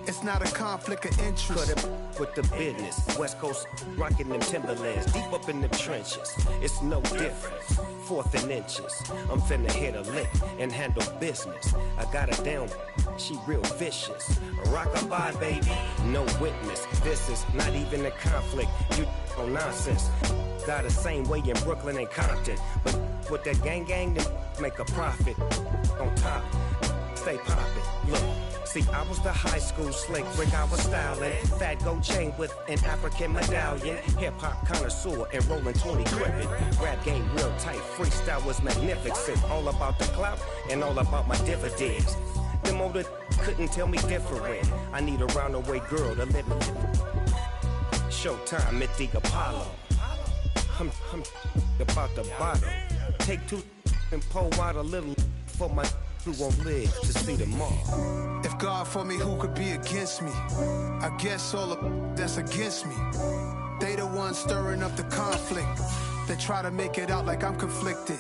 It's not a conflict of interest. Cut it with the business. West Coast rocking them Timberlands, deep up in the trenches. It's no difference. 4th and inches. I'm finna hit a lick and handle business. I got her down, she real vicious. Rock-a-bye, baby, no witness. This is not even a conflict. You on nonsense. Got the same way in Brooklyn and Compton, but with that gang, then make a profit. On top, stay poppin'. Look. See, I was the high school slick Rick, I was styling. Fat gold chain with an African medallion. Hip-hop connoisseur and rolling 20 gripping. Rap game real tight, freestyle was magnificent. All about the clout and all about my dividends. Them older couldn't tell me different. I need a roundaway girl to live in. Showtime at the Apollo. I'm about the bottle. Take 2 and pour out a little for my who won't live to see tomorrow. If God for me, who could be against me? I guess all the that's against me. They the ones stirring up the conflict. They try to make it out like I'm conflicted.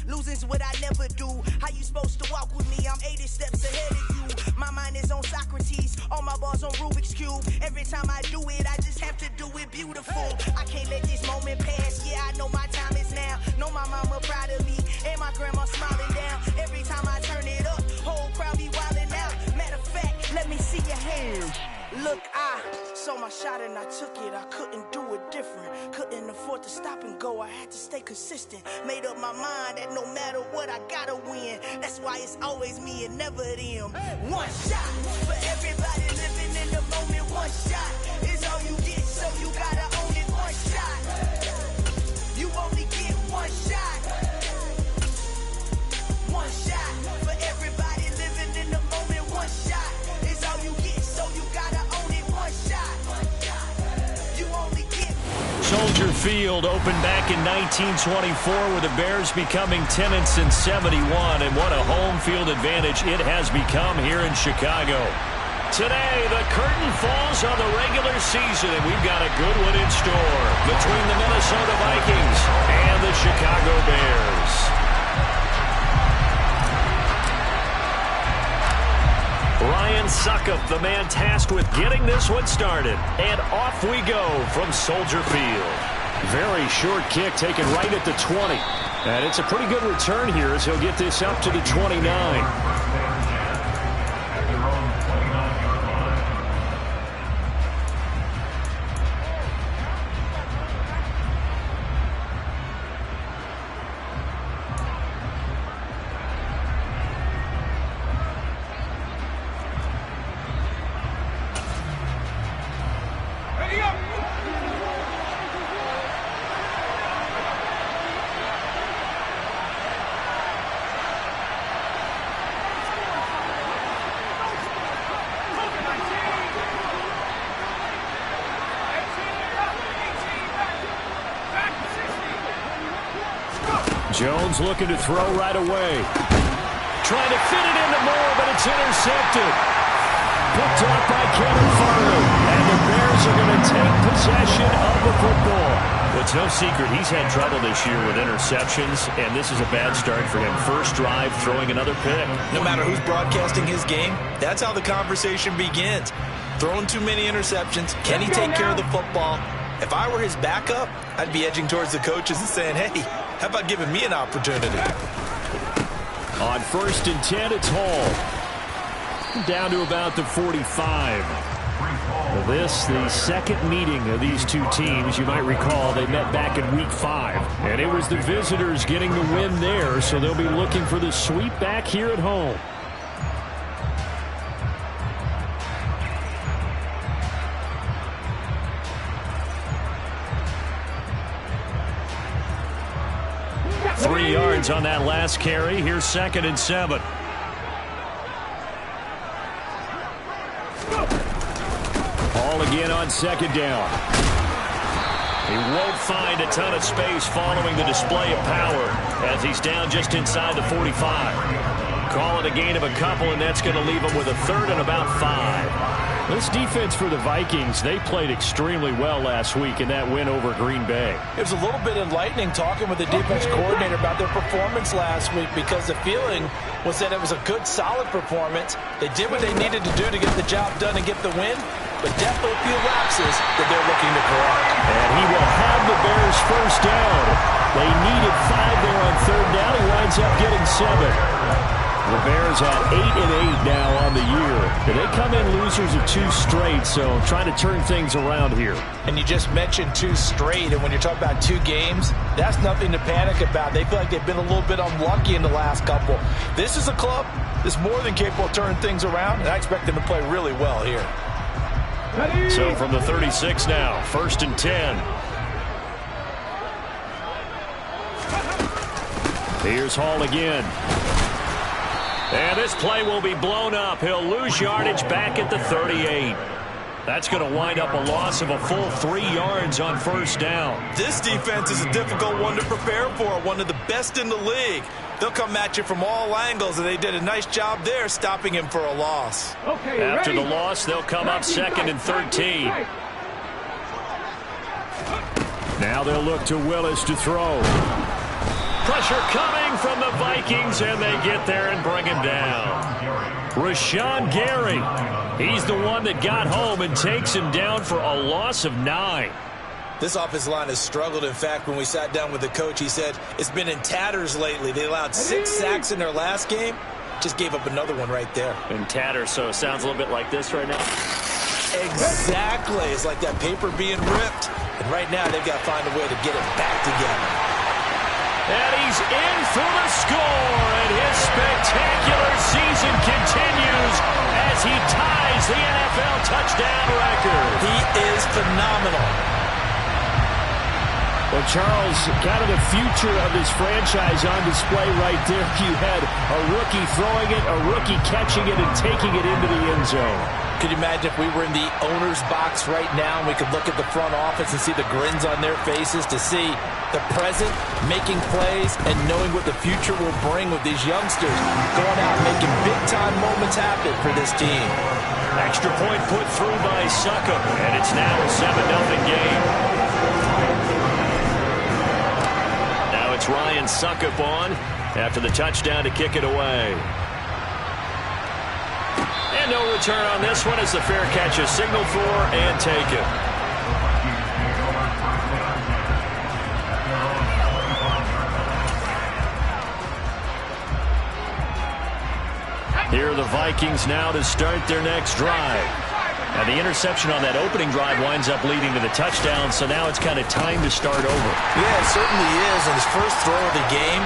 Losing's what I never do. How you supposed to walk with me? I'm 80 steps ahead of you. My mind is on Socrates, all my bars on Rubik's Cube. Every time I do it, I just have to do it beautiful. I can't let this moment pass. Yeah, I know my time is now. Know my mama proud of me, and my grandma smiling down. Every time I turn it up, whole crowd be wildin' out. Matter of fact, let me see your hands. Look, I saw my shot and I took it. I couldn't do it different. Couldn't afford to stop and go. I had to stay consistent. Made up my mind that no matter what, I gotta win. That's why it's always me and never them. One shot for everybody living in the moment. One shot is all you get, so you gotta own it. One shot. You only get one shot. One shot for everybody living in the moment. One shot is all you get, so you gotta own it. One shot. You only get. Soldier Field opened back in 1924 with the Bears becoming 10-71, and what a home field advantage it has become here in Chicago. Today, the curtain falls on the regular season, and we've got a good one in store between the Minnesota Vikings and the Chicago Bears. Ryan Succop, the man tasked with getting this one started. And off we go from Soldier Field. Very short kick taken right at the 20. And it's a pretty good return here as he'll get this up to the 29. Jones looking to throw right away. Trying to fit it into Moore, but it's intercepted. Picked off by Kevin Farley. And the Bears are going to take possession of the football. Well, it's no secret he's had trouble this year with interceptions, and this is a bad start for him. First drive, throwing another pick. No matter who's broadcasting his game, that's how the conversation begins. Throwing too many interceptions. Can he take care of the football? If I were his backup, I'd be edging towards the coaches and saying, hey, how about giving me an opportunity? On 1st and 10, it's Hall. Down to about the 45. This, the second meeting of these two teams. You might recall they met back in Week 5. And it was the visitors getting the win there, so they'll be looking for the sweep back here at home. Yards on that last carry. Here's 2nd and 7. Hall again on 2nd down. He won't find a ton of space following the display of power as he's down just inside the 45. Call it a gain of a couple, and that's going to leave him with a 3rd and about 5. This defense for the Vikings, they played extremely well last week in that win over Green Bay. It was a little bit enlightening talking with the defense coordinator about their performance last week, because the feeling was that it was a good, solid performance. They did what they needed to do to get the job done and get the win, but definitely a few lapses that they're looking to correct. And he will have the Bears first down. They needed 5 there on third down. He winds up getting 7. The Bears at 8-8 now on the year. They come in losers of 2 straight, so trying to turn things around here. And you just mentioned 2 straight, and when you're talking about 2 games, that's nothing to panic about. They feel like they've been a little bit unlucky in the last couple. This is a club that's more than capable of turning things around, and I expect them to play really well here. So from the 36 now, 1st and 10. Here's Hall again. And this play will be blown up. He'll lose yardage back at the 38. That's going to wind up a loss of a full 3 yards on first down. This defense is a difficult one to prepare for, one of the best in the league. They'll come at you from all angles, and they did a nice job there stopping him for a loss. Okay, after the loss, they'll come up 2nd and 13. Now they'll look to Willis to throw. Pressure coming from the Vikings, and they get there and bring him down. Rashawn Gary, he's the one that got home and takes him down for a loss of 9. This offensive line has struggled. In fact, when we sat down with the coach, he said it's been in tatters lately. They allowed 6 sacks in their last game. Just gave up another one right there. In tatters, so it sounds a little bit like this right now. Exactly. It's like that paper being ripped. And right now, they've got to find a way to get it back together. And he's in for the score, and his spectacular season continues as he ties the NFL touchdown record. He is phenomenal. Well, Charles, kind of the future of this franchise on display right there. You had a rookie throwing it, a rookie catching it, and taking it into the end zone. Could you imagine if we were in the owner's box right now and we could look at the front office and see the grins on their faces, to see the present making plays and knowing what the future will bring with these youngsters going out and making big-time moments happen for this team. Extra point put through by Succop, and it's now a 7-0 game. Now it's Ryan Succop on after the touchdown to kick it away. And no return on this one as the fair catch is signaled for and taken. Here are the Vikings now to start their next drive. And the interception on that opening drive winds up leading to the touchdown, so now it's kind of time to start over. Yeah, it certainly is on his first throw of the game.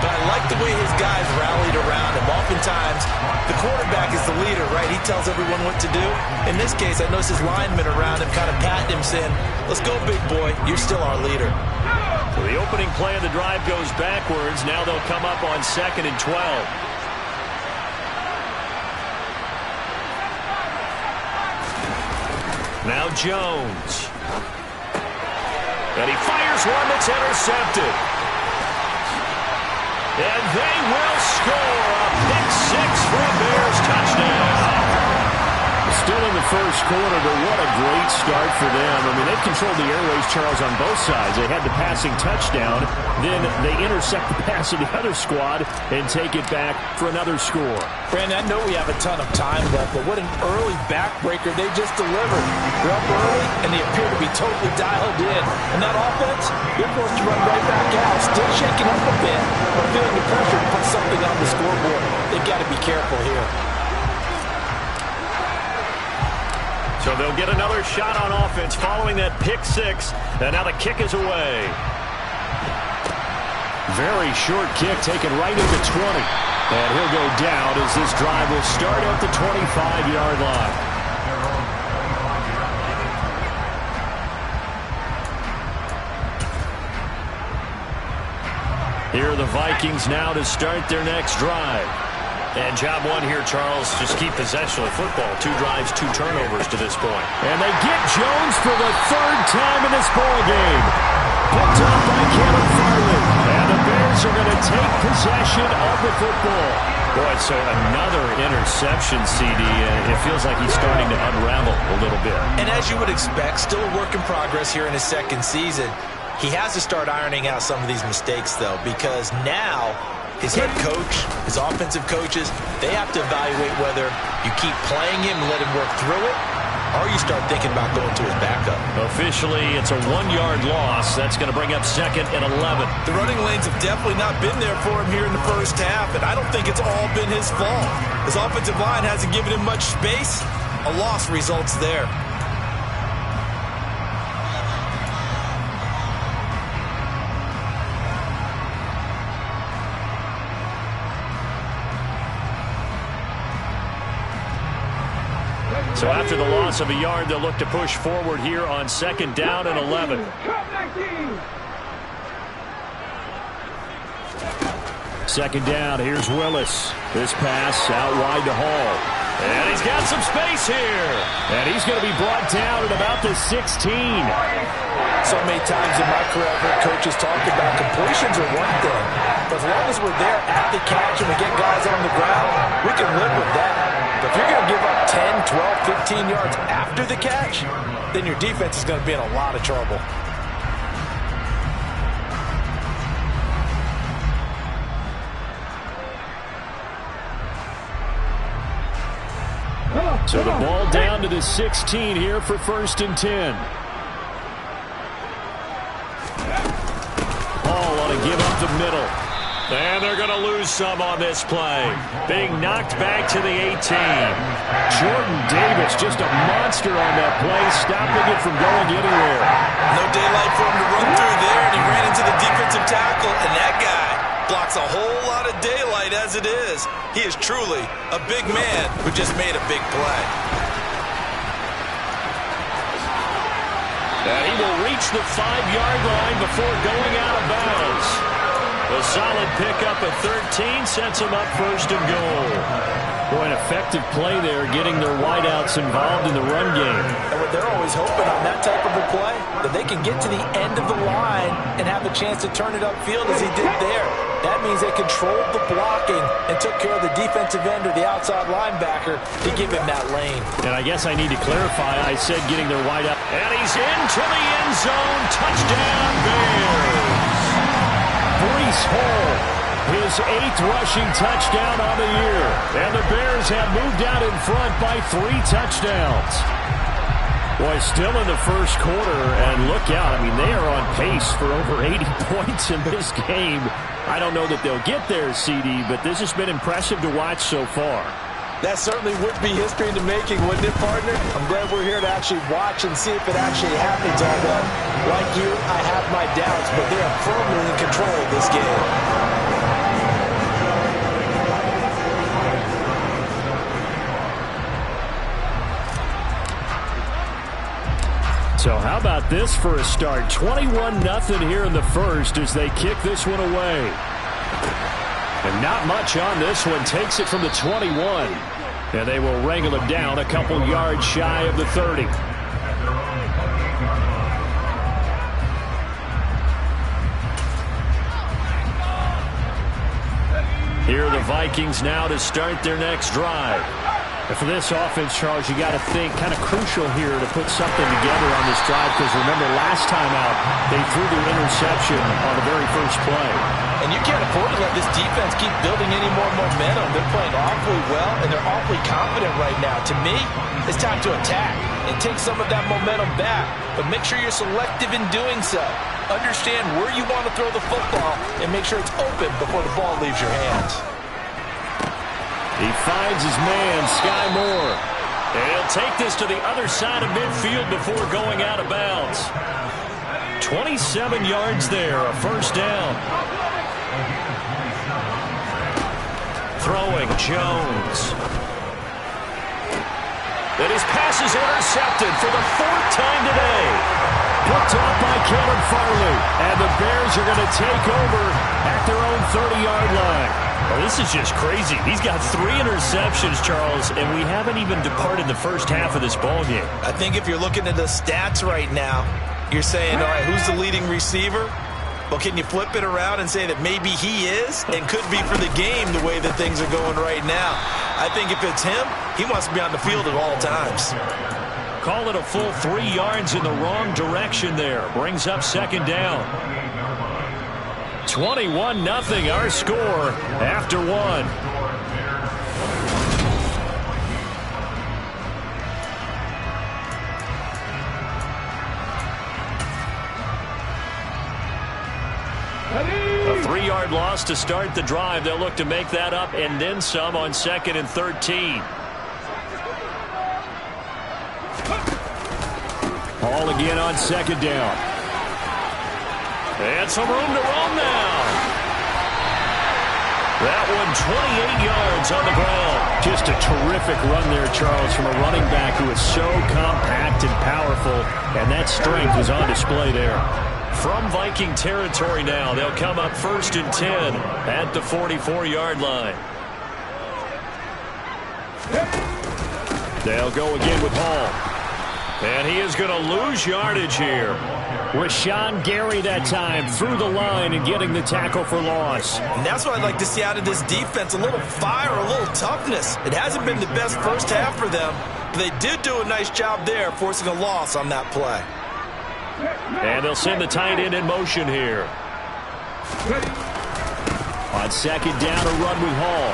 But I like the way his guys rallied around him. Oftentimes, the quarterback is the leader, right? He tells everyone what to do. In this case, I noticed his linemen around him kind of patting him, saying, "Let's go, big boy. You're still our leader." So the opening play of the drive goes backwards. Now they'll come up on 2nd and 12. Now Jones. And he fires one that's intercepted. And they will score a pick-6 for a Bears touchdown. Still in the first quarter, but what a great start for them. I mean, they've controlled the airways, Charles, on both sides. They had the passing touchdown. Then they intercept the pass of the other squad and take it back for another score. Brandon, I know we have a ton of time left, but what an early backbreaker they just delivered. They're up early, and they appear to be totally dialed in. And that offense, they're forced to run right back out, still shaking up a bit, but feeling the pressure to put something on the scoreboard. They've got to be careful here. So they'll get another shot on offense following that pick-6, and now the kick is away. Very short kick taken right at the 20. And he'll go down as this drive will start at the 25-yard line. Here are the Vikings now to start their next drive. And job one here, Charles, just keep possession of the football. 2 drives, 2 turnovers to this point. And they get Jones for the 3rd time in this ballgame. Picked up by Caleb Farley. And the Bears are going to take possession of the football. Boy, so another interception, CD. It feels like he's starting to unravel a little bit. And as you would expect, still a work in progress here in his second season. He has to start ironing out some of these mistakes, though, because now his head coach, his offensive coaches, they have to evaluate whether you keep playing him and let him work through it, or you start thinking about going to his backup. Officially, it's a 1-yard loss. That's going to bring up 2nd and 11. The running lanes have definitely not been there for him here in the first half, and I don't think it's all been his fault. His offensive line hasn't given him much space. A loss results there. So after the loss of a yard, they'll look to push forward here on 2nd down and 11. Second down, here's Willis. This pass out wide to Hall. And he's got some space here. And he's going to be brought down at about the 16. So many times in my career, I've heard coaches talk about completions are one thing. But as long as we're there at the catch and we get guys on the ground, we can live with that. But if you're going to give up 10, 12, 15 yards after the catch, then your defense is going to be in a lot of trouble. So the ball down to the 16 here for 1st and 10. Hall on a give up the middle. And they're going to lose some on this play. Being knocked back to the 18. Jordan Davis, just a monster on that play, stopping it from going anywhere. No daylight for him to run through there, and he ran into the defensive tackle, and that guy blocks a whole lot of daylight as it is. He is truly a big man who just made a big play. And he will reach the 5-yard line before going out of bounds. A solid pickup at 13 sets him up 1st and goal. Boy, an effective play there, getting their wideouts involved in the run game. And what they're always hoping on that type of a play, that they can get to the end of the line and have a chance to turn it upfield as he did there. That means they controlled the blocking and took care of the defensive end or the outside linebacker to give him that lane. And I guess I need to clarify, I said getting their wideout. And he's into the end zone. Touchdown, Bears. Breece Hall, his 8th rushing touchdown on the year. And the Bears have moved out in front by 3 touchdowns. Boy, still in the first quarter, and look out. I mean, they are on pace for over 80 points in this game. I don't know that they'll get there, CD, but this has been impressive to watch so far. That certainly would be history in the making, wouldn't it, partner? I'm glad we're here to actually watch and see if it actually happens. Although, like you, I have my doubts, but they are firmly in control of this game. So how about this for a start? 21-0 here in the first as they kick this one away. And not much on this one. Takes it from the 21. And they will wrangle him down a couple yards shy of the 30. Here are the Vikings now to start their next drive. And for this offense, Charles, you got to think kind of crucial here to put something together on this drive, because remember last time out they threw the interception on the very first play. And you can't afford to let this defense keep building any more momentum. They're playing awfully well, and they're awfully confident right now. To me, it's time to attack and take some of that momentum back, but make sure you're selective in doing so. Understand where you want to throw the football and make sure it's open before the ball leaves your hands. He finds his man, Sky Moore. And he'll take this to the other side of midfield before going out of bounds. 27 yards there, a first down. Throwing, Jones. And his pass is intercepted for the 4th time today. Picked off by Caleb Farley. And the Bears are going to take over at their own 30-yard line. Oh, this is just crazy. He's got 3 interceptions, Charles, and we haven't even departed the first half of this ballgame. I think if you're looking at the stats right now, you're saying, all right, who's the leading receiver? Well, can you flip it around and say that maybe he is and could be for the game the way that things are going right now? I think if it's him, he wants to be on the field at all times. Call it a full 3 yards in the wrong direction there. Brings up second down. 21-0 our score after 1. A 3-yard loss to start the drive. They'll look to make that up and then some on 2nd and 13. Ball again on 2nd down. And some room to roam now. That one 28 yards on the ground. Just a terrific run there, Charles, from a running back who is so compact and powerful, and that strength was on display there. From Viking territory now, they'll come up 1st and 10 at the 44-yard line. They'll go again with Hall. And he is going to lose yardage here. Rashawn Gary that time through the line and getting the tackle for loss. And that's what I'd like to see out of this defense, a little fire, a little toughness. It hasn't been the best first half for them, but they did do a nice job there forcing a loss on that play. And they'll send the tight end in motion here. On 2nd down, a run with Hall.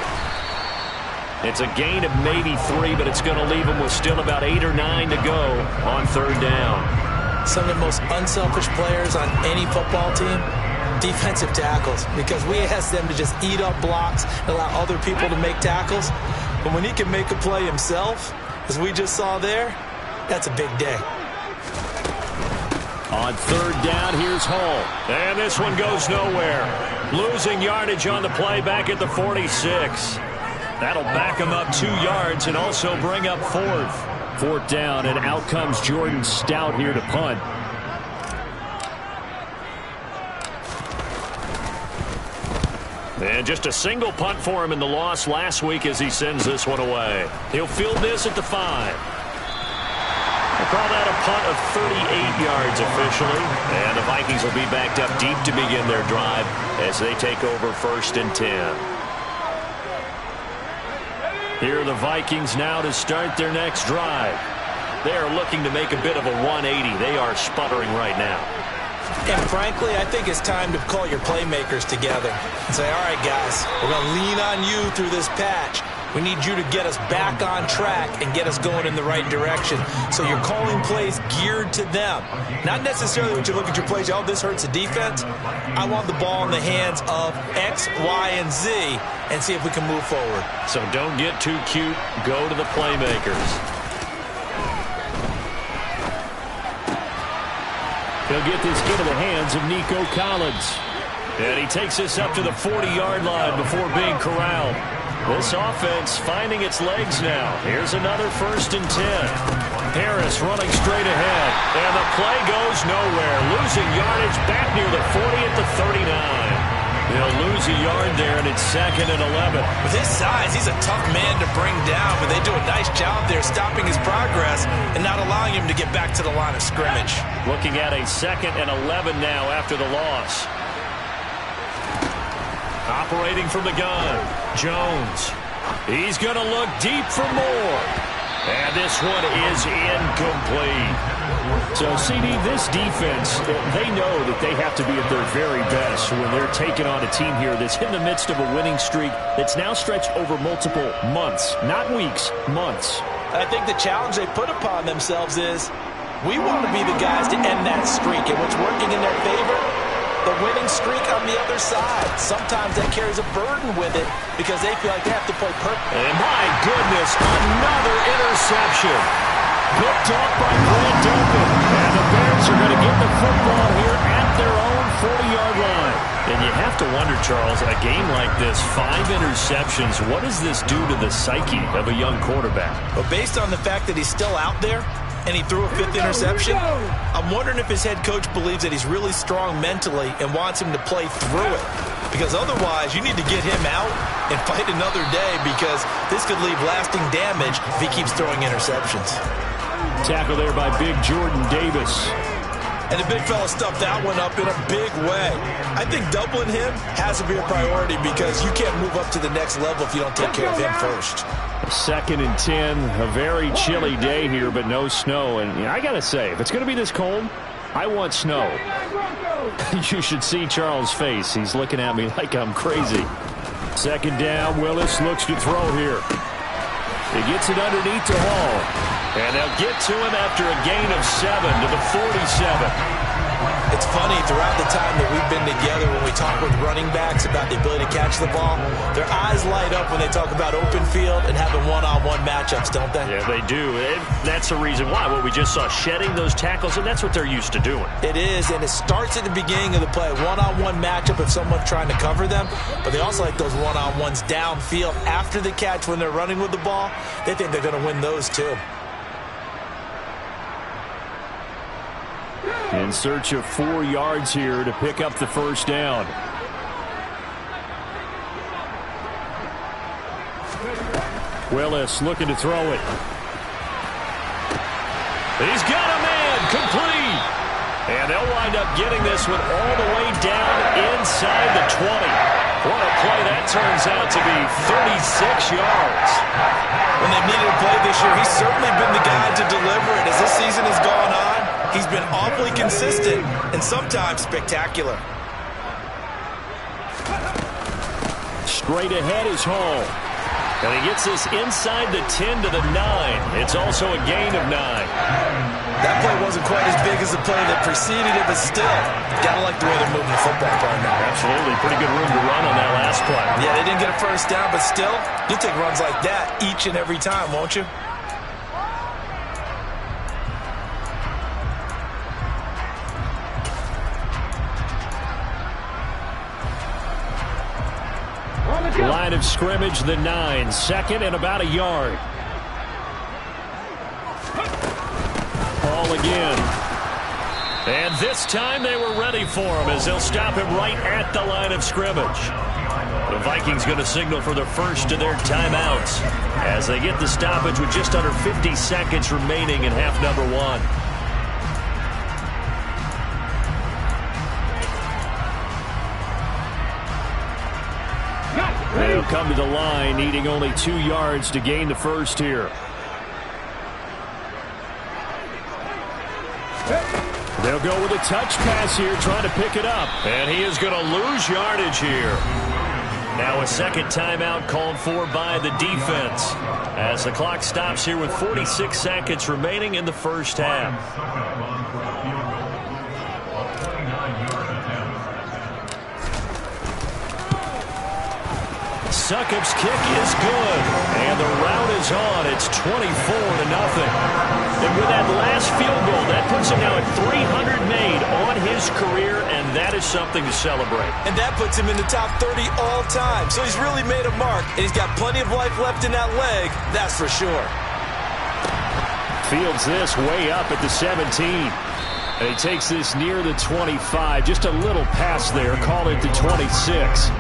It's a gain of maybe 3, but it's going to leave them with still about 8 or 9 to go on 3rd down. Some of the most unselfish players on any football team, defensive tackles, because we ask them to just eat up blocks and allow other people to make tackles. But when he can make a play himself, as we just saw there, that's a big day. On 3rd down, here's Hall. And this one goes nowhere. Losing yardage on the play back at the 46. That'll back him up 2 yards and also bring up 4th. 4th down, and out comes Jordan Stout here to punt. And just a single punt for him in the loss last week as he sends this one away. He'll field this at the 5. We'll call that a punt of 38 yards officially. And the Vikings will be backed up deep to begin their drive as they take over 1st and 10. Here are the Vikings now to start their next drive. They are looking to make a bit of a 180. They are sputtering right now. And frankly, I think it's time to call your playmakers together and say, all right, guys, we're going to lean on you through this patch. We need you to get us back on track and get us going in the right direction. So you're calling plays geared to them. Not necessarily when you look at your plays, oh, this hurts the defense. I want the ball in the hands of X, Y, and Z and see if we can move forward. So don't get too cute. Go to the playmakers. He'll get this into the hands of Nico Collins. And he takes this up to the 40-yard line before being corralled. This offense finding its legs now. Here's another 1st and 10. Harris running straight ahead. And the play goes nowhere. Losing yardage back near the 40 at the 39. They'll lose a yard there, and it's 2nd and 11. With his size, he's a tough man to bring down, but they do a nice job there stopping his progress and not allowing him to get back to the line of scrimmage. Looking at a 2nd and 11 now after the loss. Operating from the gun, Jones. He's going to look deep for more. And this one is incomplete. So, CD, this defense, they know that they have to be at their very best when they're taking on a team here that's in the midst of a winning streak that's now stretched over multiple months, not weeks, months. I think the challenge they put upon themselves is we want to be the guys to end that streak. And what's working in their favor? The winning streak on the other side. Sometimes that carries a burden with it because they feel like they have to play perfect. And my goodness, another interception. Picked up by Grant Delpit. And the Bears are going to get the football here at their own 40-yard line. And you have to wonder, Charles, a game like this, 5 interceptions, what does this do to the psyche of a young quarterback? But based on the fact that he's still out there, and he threw a 5th interception, I'm wondering if his head coach believes that he's really strong mentally and wants him to play through it. Because otherwise, you need to get him out and fight another day because this could leave lasting damage if he keeps throwing interceptions. Tackle there by big Jordan Davis. And the big fella stuffed that one up in a big way. I think doubling him has to be a priority because you can't move up to the next level if you don't take care of him first. 2nd and 10, a very chilly day here, but no snow. And I got to say, if it's going to be this cold, I want snow. You should see Charles' face. He's looking at me like I'm crazy. 2nd down, Willis looks to throw here. He gets it underneath to Hall. And they'll get to him after a gain of 7 to the 47. It's funny, throughout the time that we've been together, when we talk with running backs about the ability to catch the ball, their eyes light up when they talk about open field and having one-on-one matchups, don't they? Yeah, they do. That's the reason why. What we just saw, shedding those tackles, and that's what they're used to doing. It is, and it starts at the beginning of the play. One-on-one matchup if someone's trying to cover them, but they also like those one-on-ones downfield after the catch when they're running with the ball. They think they're going to win those too. In search of 4 yards here to pick up the 1st down. Willis looking to throw it. He's got a man, complete. And they'll wind up getting this one all the way down inside the 20. What a play that turns out to be, 36 yards. When they've needed a play this year, he's certainly been the guy to deliver it. As this season has gone on, he's been awfully consistent and sometimes spectacular. Straight ahead is Hall. And he gets this inside the 10 to the 9. It's also a gain of 9. That play wasn't quite as big as the play that preceded it, but still, gotta like the way they're moving the football partner. Absolutely. Pretty good room to run on that last play. Yeah, they didn't get a 1st down, but still, you'll take runs like that each and every time, won't you? Line of scrimmage, the 9. 2nd and about a yard. Ball again. And this time they were ready for him as they'll stop him right at the line of scrimmage. The Vikings going to signal for the first of their timeouts as they get the stoppage with just under 50 seconds remaining in half number 1. They'll come to the line, needing only 2 yards to gain the first here. They'll go with a touch pass here, trying to pick it up. And he is going to lose yardage here. Now a 2nd timeout called for by the defense as the clock stops here with 46 seconds remaining in the first half. Succop's kick is good, and the route is on. It's 24-0. And with that last field goal, that puts him now at 300 made on his career, and that is something to celebrate. And that puts him in the top 30 all time. So he's really made a mark, and he's got plenty of life left in that leg, that's for sure. Fields this way up at the 17. And he takes this near the 25. Just a little pass there. Call it the 26.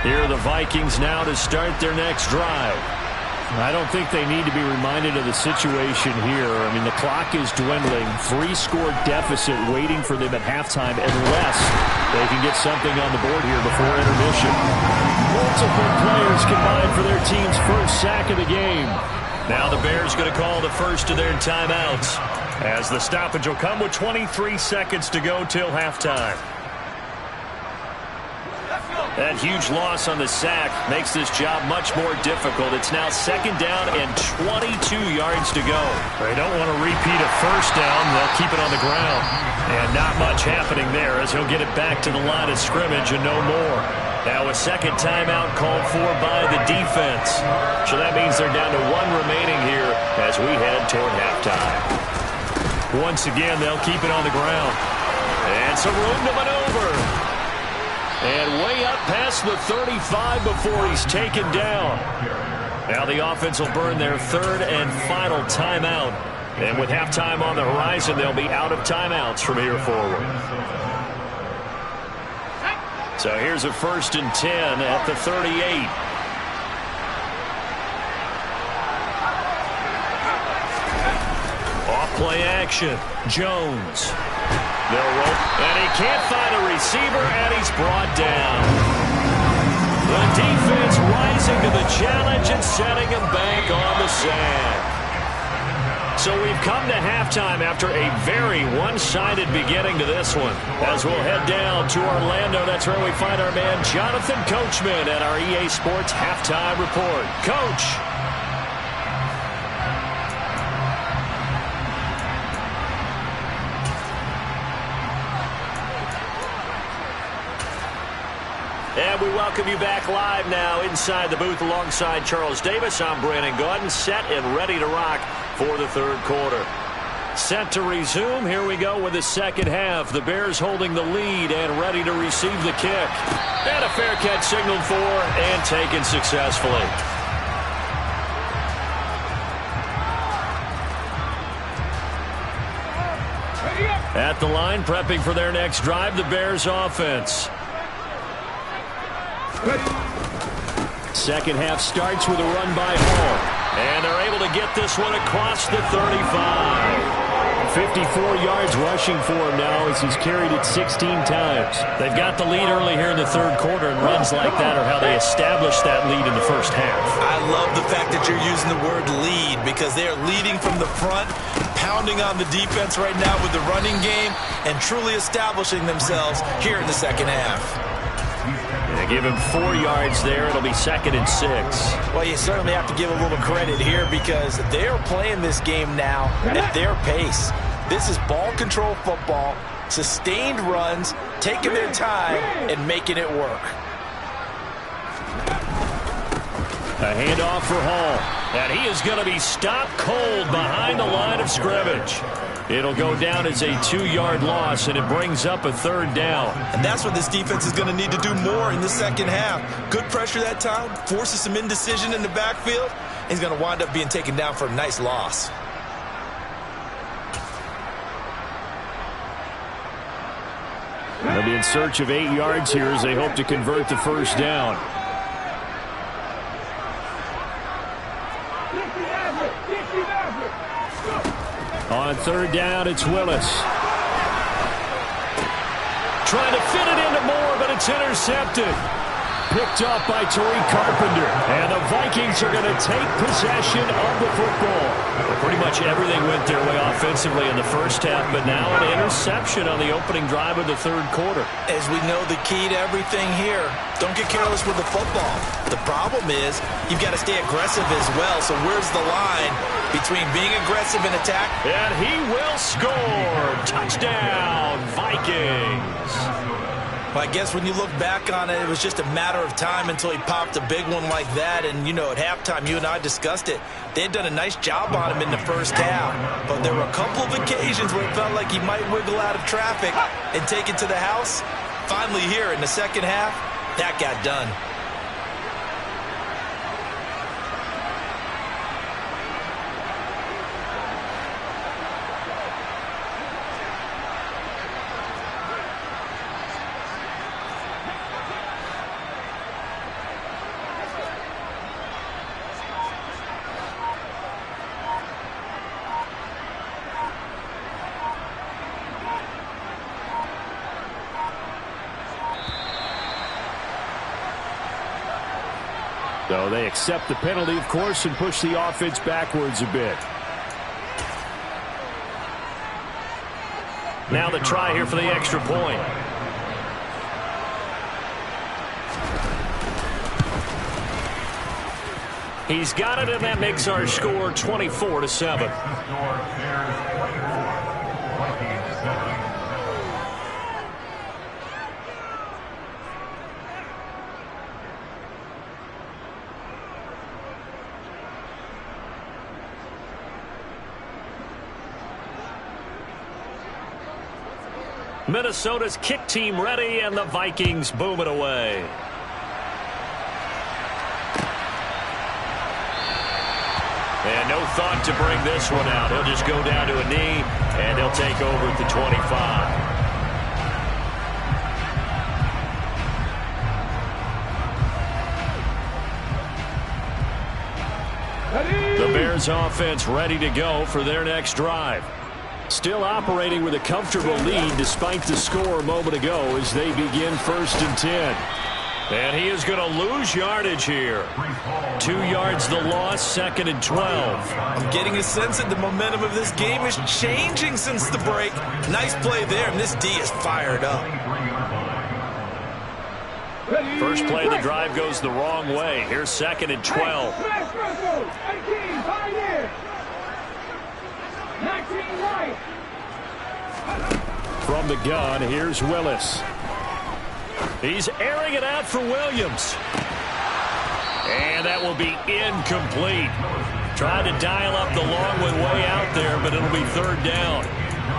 Here are the Vikings now to start their next drive. I don't think they need to be reminded of the situation here. I mean, the clock is dwindling. 3-score deficit waiting for them at halftime unless they can get something on the board here before intermission. Multiple players combined for their team's first sack of the game. Now the Bears going to call the first of their timeouts as the stoppage will come with 23 seconds to go till halftime. That huge loss on the sack makes this job much more difficult. It's now 2nd down and 22 yards to go. They don't want to repeat a 1st down. They'll keep it on the ground. And not much happening there as he'll get it back to the line of scrimmage and no more. Now a 2nd timeout called for by the defense. So that means they're down to 1 remaining here as we head toward halftime. Once again, they'll keep it on the ground. And some room to maneuver. And way up past the 35 before he's taken down. Now the offense will burn their 3rd and final timeout. And with halftime on the horizon, they'll be out of timeouts from here forward. So here's a 1st and 10 at the 38. Play action. Jones. They'll roll. And he can't find a receiver, and he's brought down. The defense rising to the challenge and setting him back on the sand. So we've come to halftime after a very one-sided beginning to this one. As we'll head down to Orlando, that's where we find our man Jonathan Coachman at our EA Sports Halftime Report. Coach. And we welcome you back live now inside the booth alongside Charles Davis. I'm Brandon Gaudin, set and ready to rock for the third quarter. Set to resume. Here we go with the second half. The Bears holding the lead and ready to receive the kick. And a fair catch signaled for and taken successfully. At the line, prepping for their next drive, the Bears offense. Second half starts with a run by Hall. And they're able to get this one across the 35. 54 yards rushing for him now as he's carried it 16 times. They've got the lead early here in the third quarter, and runs like that are how they establish that lead in the first half. I love the fact that you're using the word lead because they're leading from the front, pounding on the defense right now with the running game, and truly establishing themselves here in the second half. They give him 4 yards there. It'll be 2nd and 6. Well, you certainly have to give a little credit here because they're playing this game now at their pace. This is ball control football, sustained runs, taking their time, and making it work. A handoff for Hall. And he is going to be stopped cold behind the line of scrimmage. It'll go down as a 2-yard loss, and it brings up a third down. And that's what this defense is going to need to do more in the second half. Good pressure that time, forces some indecision in the backfield. He's going to wind up being taken down for a nice loss. They'll be in search of 8 yards here as they hope to convert the first down. On third down, it's Willis. Trying to fit it into Moore, but it's intercepted. Picked up by Tariq Carpenter. And the Vikings are going to take possession of the football. Pretty much everything went their way offensively in the first half, but now an interception on the opening drive of the third quarter. As we know, the key to everything here, don't get careless with the football. The problem is you've got to stay aggressive as well. So where's the line between being aggressive and attack? And he will score. Touchdown, Vikings. Well, I guess when you look back on it, it was just a matter of time until he popped a big one like that. And, you know, at halftime, you and I discussed it. They had done a nice job on him in the first half. But there were a couple of occasions where it felt like he might wiggle out of traffic and take it to the house. Finally here in the second half, that got done. So they accept the penalty, of course, and push the offense backwards a bit. Now the try here for the extra point. He's got it, and that makes our score 24-7. Minnesota's kick team ready, and the Vikings boom it away. And no thought to bring this one out. He'll just go down to a knee, and he'll take over at the 25. The Bears offense ready to go for their next drive. Still operating with a comfortable lead despite the score a moment ago as they begin 1st and 10. And he is going to lose yardage here. 2 yards the loss, 2nd and 12. I'm getting a sense that the momentum of this game is changing since the break. Nice play there, and this D is fired up. First play of the drive goes the wrong way. Here's 2nd and 12. From the gun, here's Willis. He's airing it out for Williams. And that will be incomplete. Tried to dial up the long way out there, but it'll be 3rd down.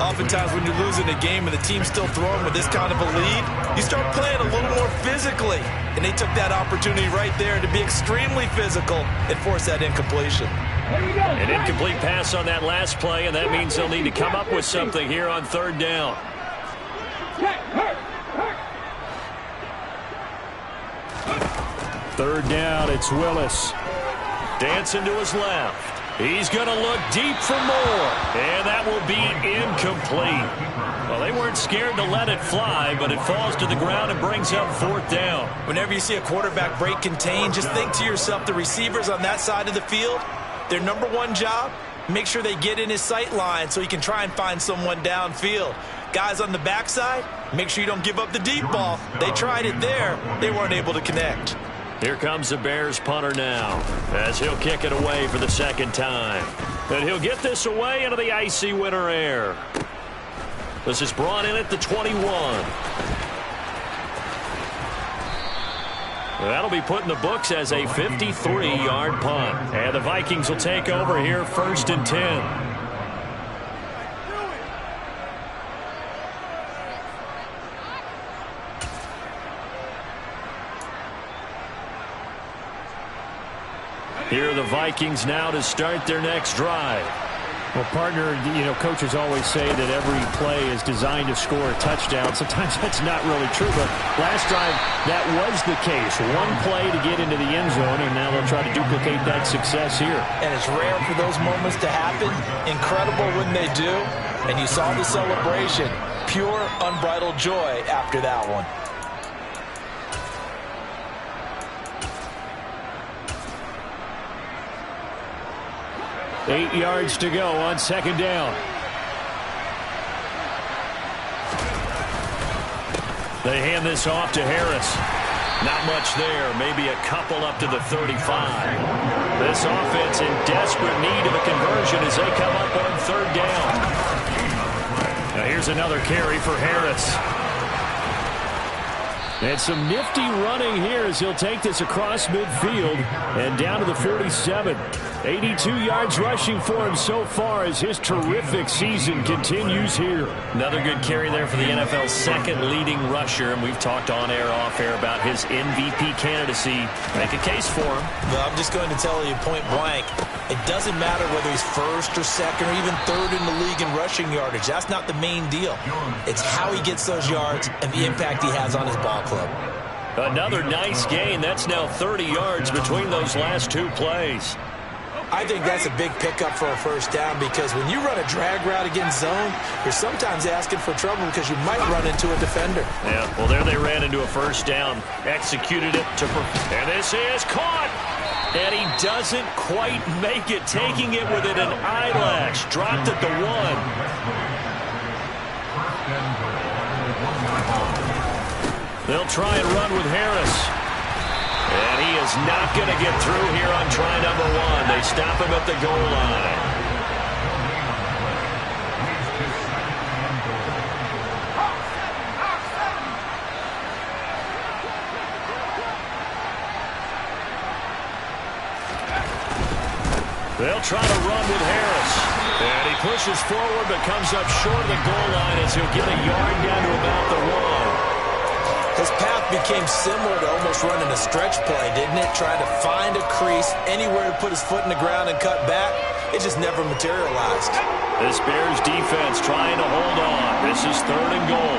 Oftentimes when you're losing a game and the team's still throwing with this kind of a lead, you start playing a little more physically. And they took that opportunity right there to be extremely physical and force that incompletion. An incomplete pass on that last play, and that means they'll need to come up with something here on 3rd down. 3rd down, it's Willis. Dancing to his left. He's going to look deep for more. And that will be incomplete. Well, they weren't scared to let it fly, but it falls to the ground and brings up 4th down. Whenever you see a quarterback break contain, just think to yourself, the receivers on that side of the field, their number one job, make sure they get in his sight line so he can try and find someone downfield. Guys on the backside, make sure you don't give up the deep ball. They tried it there. They weren't able to connect. Here comes the Bears punter now as he'll kick it away for the 2nd time. And he'll get this away into the icy winter air. This is brought in at the 21. That'll be put in the books as a 53-yard punt. And the Vikings will take over here 1st and 10. Here are the Vikings now to start their next drive. Well, partner, coaches always say that every play is designed to score a touchdown. Sometimes that's not really true, but last drive, that was the case. One play to get into the end zone, and now they'll try to duplicate that success here. And it's rare for those moments to happen. Incredible when they do. And you saw the celebration. Pure, unbridled joy after that one. 8 yards to go on 2nd down. They hand this off to Harris. Not much there. Maybe a couple up to the 35. This offense in desperate need of a conversion as they come up on 3rd down. Now here's another carry for Harris. And some nifty running here as he'll take this across midfield and down to the 47. 82 yards rushing for him so far as his terrific season continues here. Another good carry there for the NFL's 2nd leading rusher, and we've talked on air, off air about his MVP candidacy. Make a case for him. Well, I'm just going to tell you point blank, it doesn't matter whether he's 1st or 2nd or even 3rd in the league in rushing yardage. That's not the main deal. It's how he gets those yards and the impact he has on his ball club. Another nice gain. That's now 30 yards between those last 2 plays. I think that's a big pickup for a 1st down because when you run a drag route against zone, you're sometimes asking for trouble because you might run into a defender. Yeah, well, there they ran into a 1st down, executed it to and this is caught. And he doesn't quite make it, taking it within an eyelash. Dropped at the 1. They'll try and run with Harris. And he is not going to get through here on try number 1. They stop him at the goal line. They'll try to run with Harris. And he pushes forward but comes up short of the goal line as he'll get a yard down to about the 1. His path became similar to almost running a stretch play, didn't it? Trying to find a crease, anywhere to put his foot in the ground and cut back. It just never materialized. This Bears defense trying to hold on. This is 3rd and goal.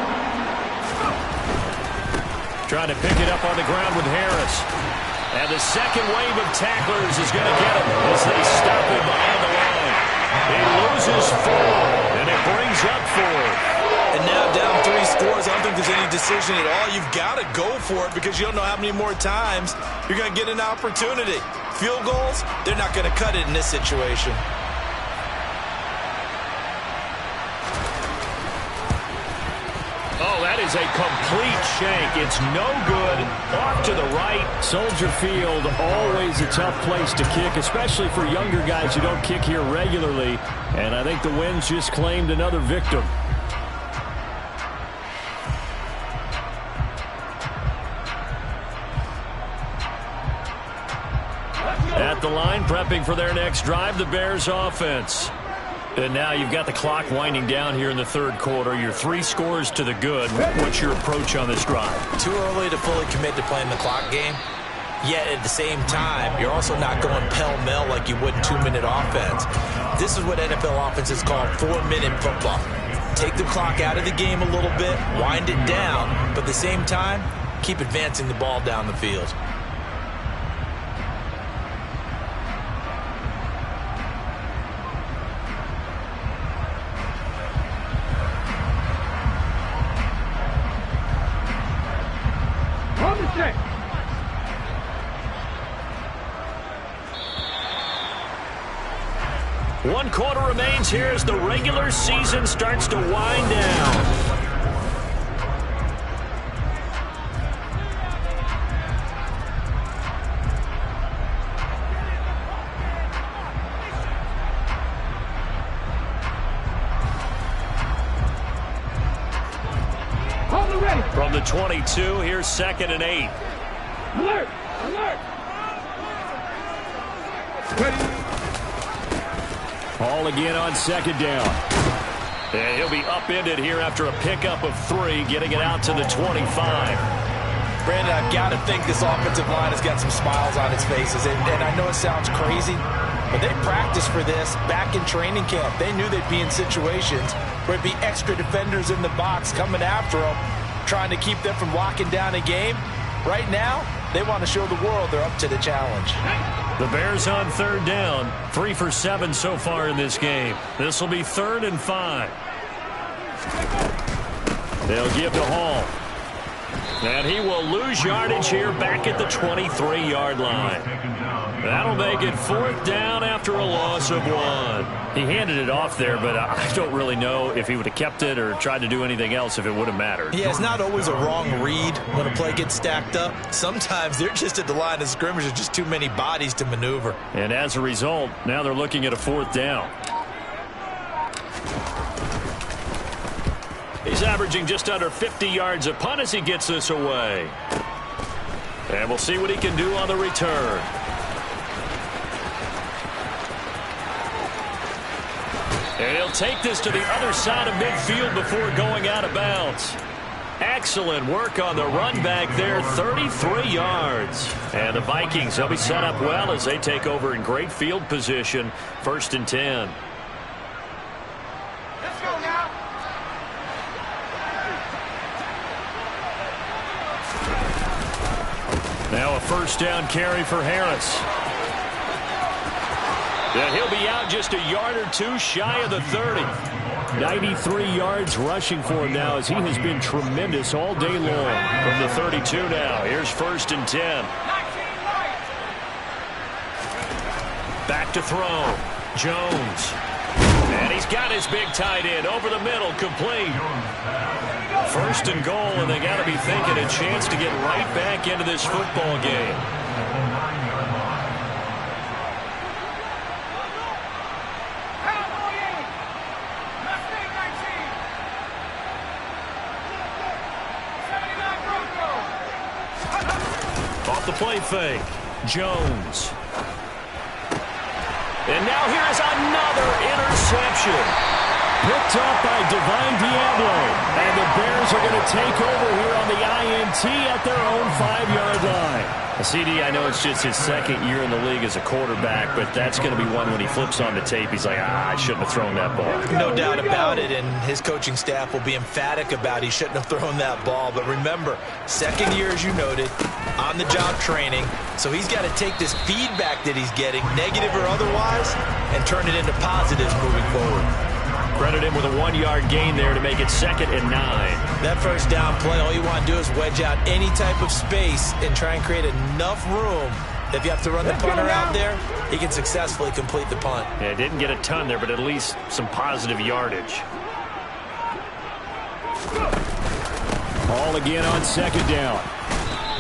Trying to pick it up on the ground with Harris. And the second wave of tacklers is going to get him as they stop him behind the line. He loses 4, and it brings up fourth. And now down 3 scores. I don't think there's any decision at all. You've got to go for it because you don't know how many more times you're going to get an opportunity. Field goals, they're not going to cut it in this situation. Oh, that is a complete shank. It's no good. Off to the right. Soldier Field, always a tough place to kick, especially for younger guys who don't kick here regularly. And I think the Winds just claimed another victim. At the line, prepping for their next drive, the Bears offense. And now you've got the clock winding down here in the third quarter. Your 3 scores to the good. What's your approach on this drive? Too early to fully commit to playing the clock game. Yet at the same time, you're also not going pell-mell like you would in 2-minute offense. This is what NFL offenses call 4-minute football. Take the clock out of the game a little bit, wind it down, but at the same time, keep advancing the ball down the field. One quarter remains here as the regular season starts to wind down. From the 22, here's 2nd and 8. Alert! Alert! Ball again on 2nd down. And he'll be upended here after a pickup of 3, getting it out to the 25. Brandon, I've got to think this offensive line has got some smiles on its faces. And I know it sounds crazy, but they practiced for this back in training camp. They knew they'd be in situations where it'd be extra defenders in the box coming after them, trying to keep them from locking down a game. Right now, they want to show the world they're up to the challenge. The Bears on 3rd down. 3 for 7 so far in this game. This will be 3rd and 5. They'll give to Hall. And he will lose yardage here back at the 23-yard line. That'll make it 4th down after a loss of 1. He handed it off there, but I don't really know if he would have kept it or tried to do anything else if it would have mattered. Yeah, it's not always a wrong read when a play gets stacked up. Sometimes they're just at the line of scrimmage. There's just too many bodies to maneuver. And as a result, now they're looking at a 4th down. He's averaging just under 50 yards a punt as he gets this away. And we'll see what he can do on the return. And he'll take this to the other side of midfield before going out of bounds. Excellent work on the run back there, 33 yards. And the Vikings, they'll be set up well as they take over in great field position, 1st and 10. Let's go now. Now a 1st down carry for Harris. And he'll be out just a yard or 2 shy of the 30. 93 yards rushing for him now as he has been tremendous all day long. From the 32 now, here's 1st and 10. Back to throw. Jones. And he's got his big tight end over the middle, complete. 1st and goal, and they got to be thinking a chance to get right back into this football game. Off the play fake. Jones. And now here is another interception. Picked up by Divine Diablo. And the Bears are going to take over here on the INT at their own 5-yard line. CD, I know it's just his 2nd year in the league as a quarterback, but that's going to be one when he flips on the tape, he's like, I shouldn't have thrown that ball. No doubt about it, and his coaching staff will be emphatic about he shouldn't have thrown that ball. But remember, 2nd year, as you noted, on-the-job training, so he's got to take this feedback that he's getting, negative or otherwise, and turn it into positives moving forward. Credit him with a 1-yard gain there to make it 2nd and 9. That first down play, all you want to do is wedge out any type of space and try and create enough room. If you have to run the punter out there, he can successfully complete the punt. Yeah, didn't get a ton there, but at least some positive yardage. Ball again on 2nd down.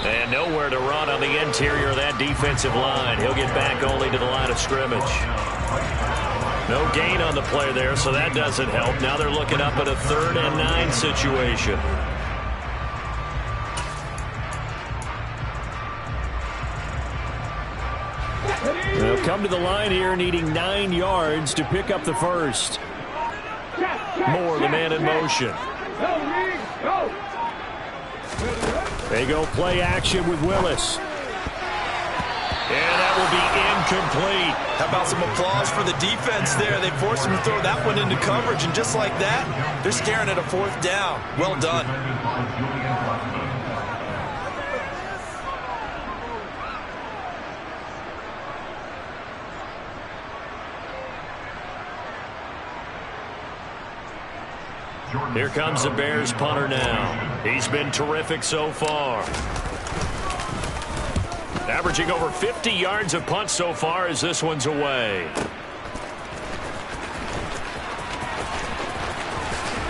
And nowhere to run on the interior of that defensive line. He'll get back only to the line of scrimmage. No gain on the play there, so that doesn't help. Now they're looking up at a 3rd and 9 situation. They'll come to the line here needing 9 yards to pick up the first. Moore, the man in motion. They go play action with Willis. And that will be incomplete. How about some applause for the defense there? They forced him to throw that one into coverage, and just like that, they're staring at a 4th down. Well done. Here comes the Bears punter now. He's been terrific so far. Averaging over 50 yards of punt so far as this one's away.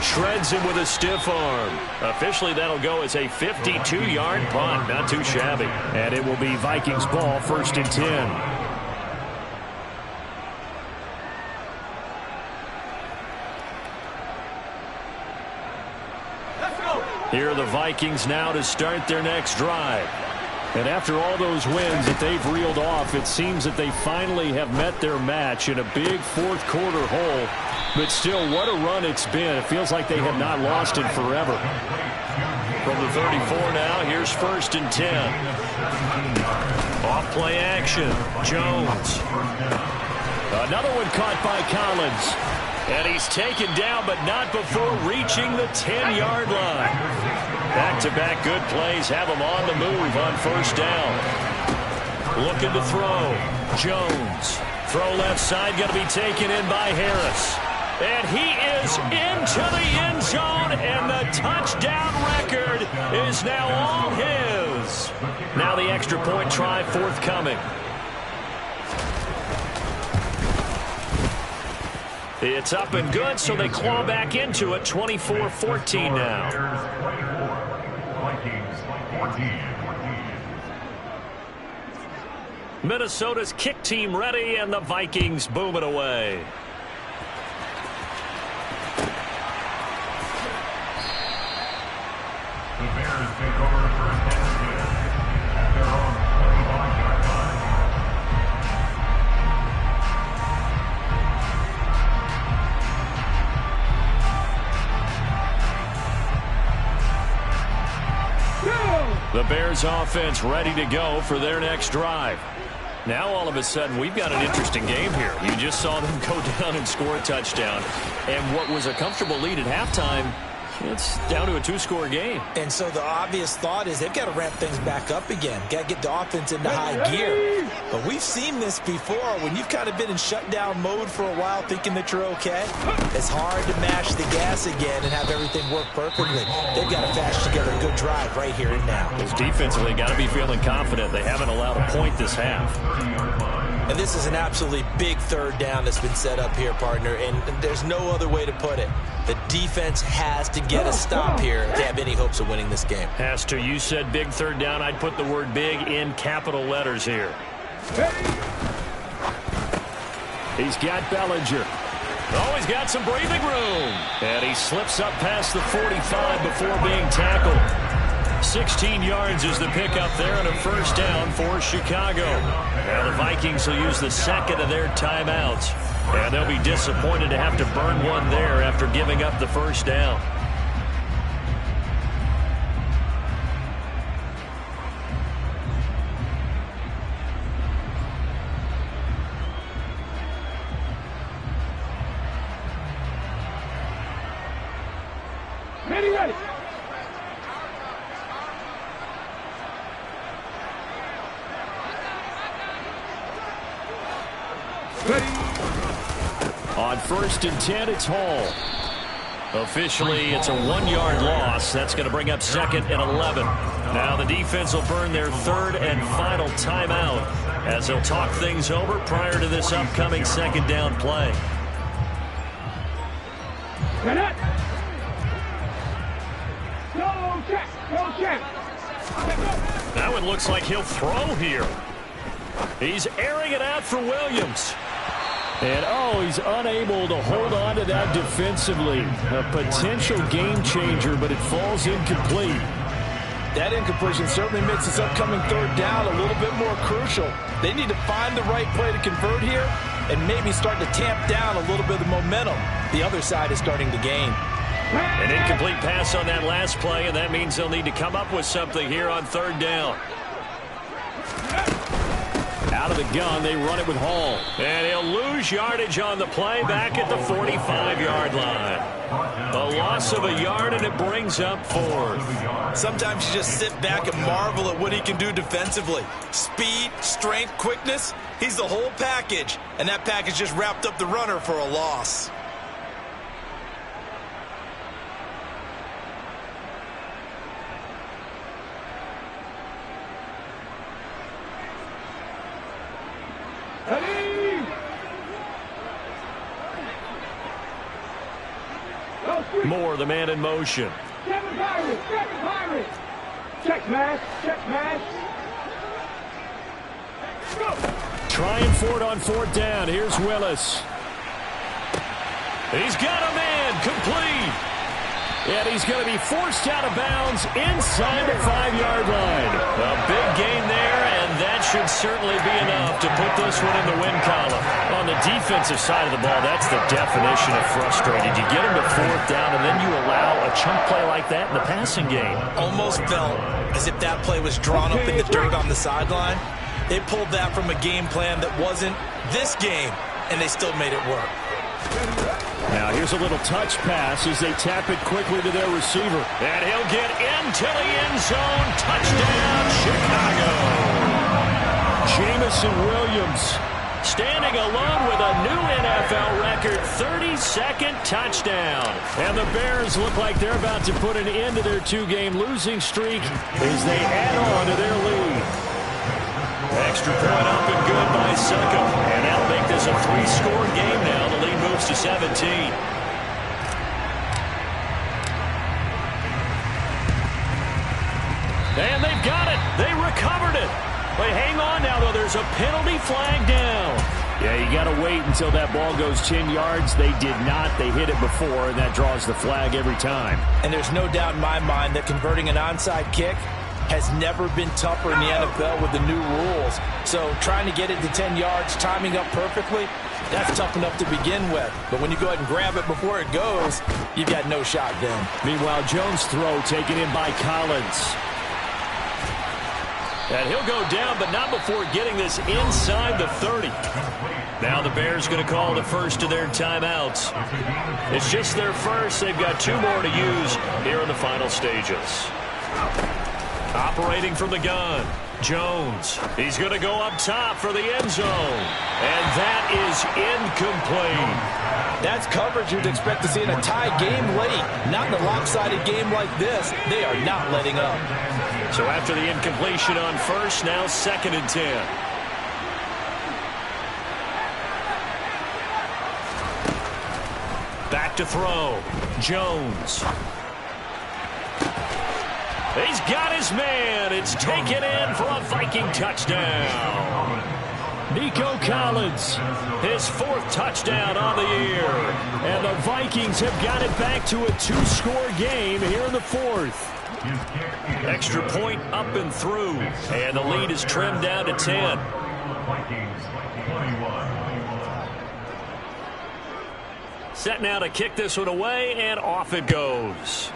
Shreds him with a stiff arm. Officially, that'll go as a 52-yard punt. Not too shabby. And it will be Vikings ball, 1st and 10. Here are the Vikings now to start their next drive. And after all those wins that they've reeled off, it seems that they finally have met their match in a big 4th quarter hole. But still, what a run it's been. It feels like they have not lost it forever. From the 34 now, here's 1st and 10. Off play action. Jones. Another one caught by Collins. And he's taken down, but not before reaching the 10-yard line. Back-to-back good plays have him on the move on 1st down. Looking to throw. Jones. Throw left side, going to be taken in by Harris. And he is into the end zone, and the touchdown record is now all his. Now the extra point try forthcoming. It's up and good, so they claw back into it. 24-14 now. Minnesota's kick team ready, and the Vikings boom it away. The Bears take over the 1st and 10 at their own 25-yard line. The Bears offense ready to go for their next drive. Now all of a sudden we've got an interesting game here. You just saw them go down and score a touchdown. And what was a comfortable lead at halftime, it's down to a 2-score game. And so the obvious thought is they've got to ramp things back up again. Got to get the offense into high gear. But we've seen this before. When you've kind of been in shutdown mode for a while thinking that you're okay, it's hard to mash the gas again and have everything work perfectly. They've got to fashion together a good drive right here and now. Because defensively, got to be feeling confident. They haven't allowed a point this half. And this is an absolutely big 3rd down that's been set up here, partner, and there's no other way to put it. The defense has to get a stop here if they have any hopes of winning this game. Has to. You said big 3rd down. I'd put the word big in capital letters here. He's got Bellinger. Oh, he's got some breathing room. And he slips up past the 45 before being tackled. 16 yards is the pickup there and a 1st down for Chicago. Now the Vikings will use the 2nd of their timeouts. And they'll be disappointed to have to burn one there after giving up the 1st down. Ready. On 1st and 10, it's Hall. Officially, it's a 1-yard loss. That's going to bring up 2nd and 11. Now the defense will burn their 3rd and final timeout as they'll talk things over prior to this upcoming 2nd down play. That one looks like he'll throw here. He's airing it out for Williams. And, he's unable to hold on to that defensively. A potential game changer, but it falls incomplete. That incompletion certainly makes this upcoming 3rd down a little bit more crucial. They need to find the right play to convert here and maybe start to tamp down a little bit of the momentum the other side is starting to gain. An incomplete pass on that last play, and that means they'll need to come up with something here on 3rd down. Out of the gun, they run it with Hall. And he'll lose yardage on the play back at the 45-yard line. A loss of a yard, and it brings up 4th. Sometimes you just sit back and marvel at what he can do defensively. Speed, strength, quickness, he's the whole package. And that package just wrapped up the runner for a loss. Moore, the man in motion. Check smash, check smash. Trying for it on 4th down. Here's Willis. He's got a man complete. And he's going to be forced out of bounds inside the 5-yard line. A big gain there, and that should certainly be enough to put this one in the win column. On the defensive side of the ball, that's the definition of frustrated. You get them to 4th down, and then you allow a chunk play like that in the passing game. Almost felt as if that play was drawn up in the dirt on the sideline. They pulled that from a game plan that wasn't this game, and they still made it work. Now here's a little touch pass as they tap it quickly to their receiver. And he'll get into the end zone. Touchdown, Chicago. Jamison Williams standing alone with a new NFL record 32nd touchdown. And the Bears look like they're about to put an end to their 2-game losing streak as they add on to their lead. Extra point up and good by Succop. And that'll make this a 3-score game now. The lead moves to 17. And they've got it. They recovered it. But hang on now, though. There's a penalty flag down. Yeah, you got to wait until that ball goes 10 yards. They did not. They hit it before, and that draws the flag every time. And there's no doubt in my mind that converting an onside kick has never been tougher in the NFL with the new rules. So trying to get it to 10 yards, timing up perfectly, that's tough enough to begin with. But when you go ahead and grab it before it goes, you've got no shot then. Meanwhile, Jones' throw taken in by Collins. And he'll go down, but not before getting this inside the 30. Now the Bears going to call the first of their timeouts. It's just their first. They've got 2 more to use here in the final stages. Operating from the gun, Jones. He's going to go up top for the end zone. And that is incomplete. That's coverage you'd expect to see in a tie game late. Not in a lopsided game like this. They are not letting up. So after the incompletion on first, now 2nd and 10. Back to throw. Jones. He's got his man. It's taken in for a Viking touchdown. Nico Collins, his 4th touchdown on the year. And the Vikings have got it back to a 2-score game here in the 4th. Extra point up and through. And the lead is trimmed down to 10. Set now to kick this one away, and off it goes.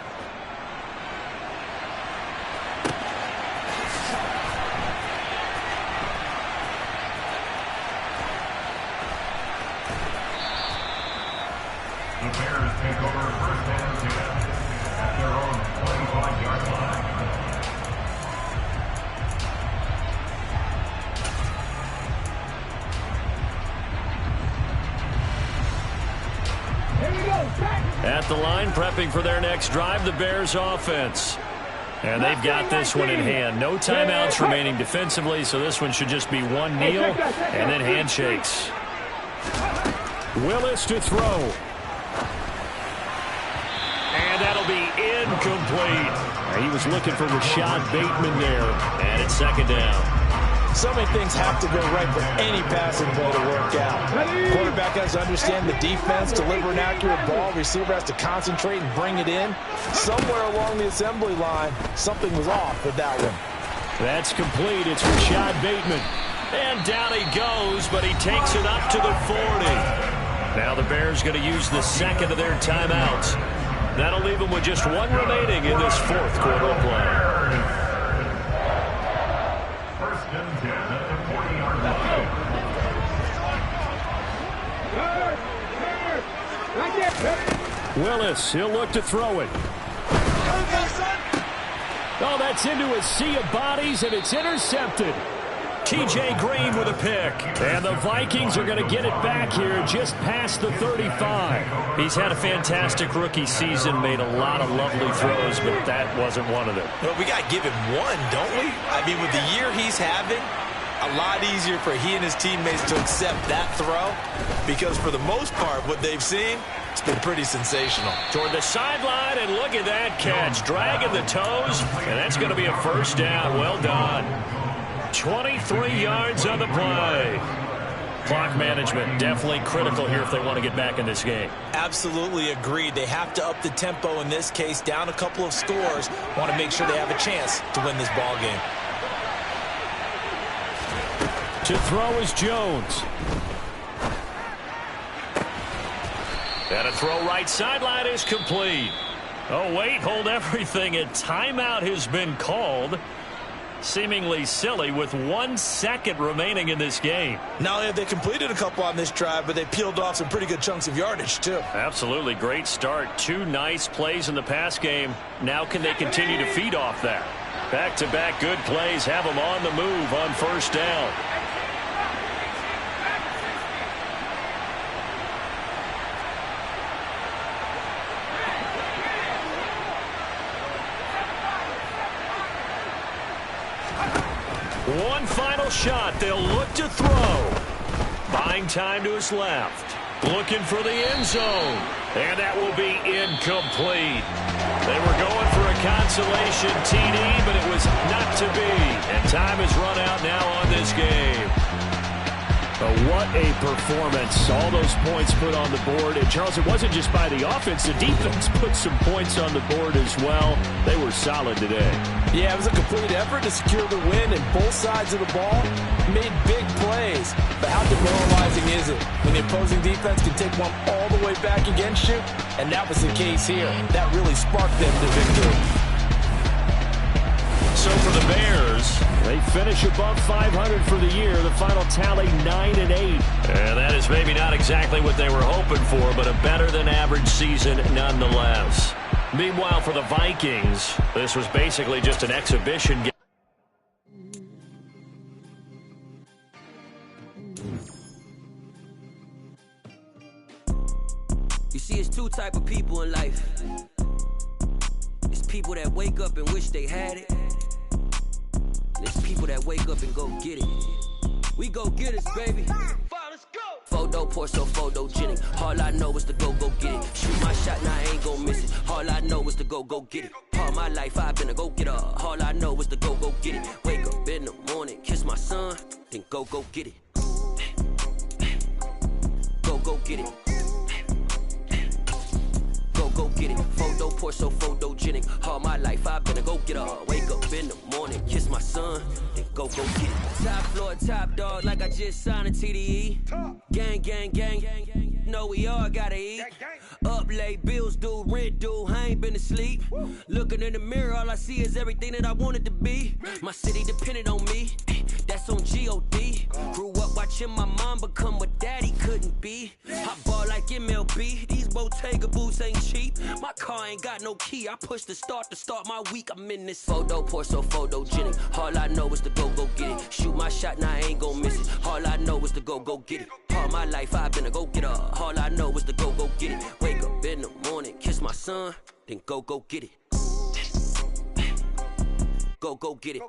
The Bears take over 1st and 10 at their own 25-yard line. At the line, prepping for their next drive, the Bears offense. And they've got this one in hand. No timeouts remaining defensively, so this one should just be one kneel and then handshakes. Willis to throw. And that'll be incomplete. He was looking for Rashad Bateman there. And it's second down. So many things have to go right for any passing play to work out. Quarterback has to understand the defense, deliver an accurate ball. Receiver has to concentrate and bring it in. Somewhere along the assembly line, something was off with that one. That's complete. It's Rashad Bateman. And down he goes, but he takes it up to the 40. Now the Bears going to use the second of their timeouts. That'll leave them with just one remaining in this fourth quarter of play. Willis, he'll look to throw it. Oh, that's into a sea of bodies, and it's intercepted. T.J. Green with a pick. And the Vikings are going to get it back here just past the 35. He's had a fantastic rookie season, made a lot of lovely throws, but that wasn't one of them. Well, we got to give him one, don't we? I mean, with the year he's having, a lot easier for he and his teammates to accept that throw, because for the most part, what they've seen, it's been pretty sensational. Toward the sideline, and look at that catch. Dragging the toes, and that's going to be a first down. Well done. 23 yards on the play. Clock management definitely critical here if they want to get back in this game. Absolutely agreed. They have to up the tempo in this case, down a couple of scores. Want to make sure they have a chance to win this ball game. To throw is Jones. And a throw right sideline is complete. Oh, wait, hold everything. A timeout has been called. Seemingly silly with 1 second remaining in this game. Not only have they completed a couple on this drive, but they peeled off some pretty good chunks of yardage, too. Absolutely. Great start. 2 nice plays in the pass game. Now can they continue to feed off that? Back-to-back good plays have them on the move on first down. One final shot. They'll look to throw. Buying time to his left. Looking for the end zone. And that will be incomplete. They were going for a consolation TD, but it was not to be. And time has run out now on this game. What a performance. All those points put on the board. And, Charles, it wasn't just by the offense. The defense put some points on the board as well. They were solid today. Yeah, it was a complete effort to secure the win, and both sides of the ball made big plays. But how demoralizing is it when the opposing defense can take one all the way back against you? And that was the case here. That really sparked them to victory. So for the Bears, they finish above 500 for the year. The final tally 9-8. And that is maybe not exactly what they were hoping for, but a better than average season nonetheless. Meanwhile, for the Vikings, this was basically just an exhibition game. You see, it's 2 type of people in life. It's people that wake up and wish they had it. There's people that wake up and go get it. We go get it, baby. Let's go. Photo, Porso, photogenic. All I know is to go get it. Shoot my shot, now I ain't gon' miss it. All I know is to go get it. All my life I've been a go-getter. All I know is to go get it. Wake up in the morning, kiss my son, then go get it. Go get it. Go get it. Photo, Porso, photogenic. All my life I've been a go-getter. Wake up in the morning, kiss my son, then go get it. Top floor, top dog, like I just signed a TDE. Gang, gang, gang, gang, gang. Know we all gotta eat. Up late, bills due, rent due, I ain't been asleep. Looking in the mirror, all I see is everything that I wanted to be. My city depended on me, that's on G.O.D. Grew up watching my mom become what daddy couldn't be. I ball like MLB, these Bottega boots ain't cheap. My car ain't got no key, I push the start to start my week. I'm in this photo, Porso, photogenic. All I know is to go get it. Shoot my shot, now I ain't gon' miss it. All I know is to go get it. All my life I've been a go-getter. All I know is to go get it. Wake up kiss my son, then go get it. Go get it.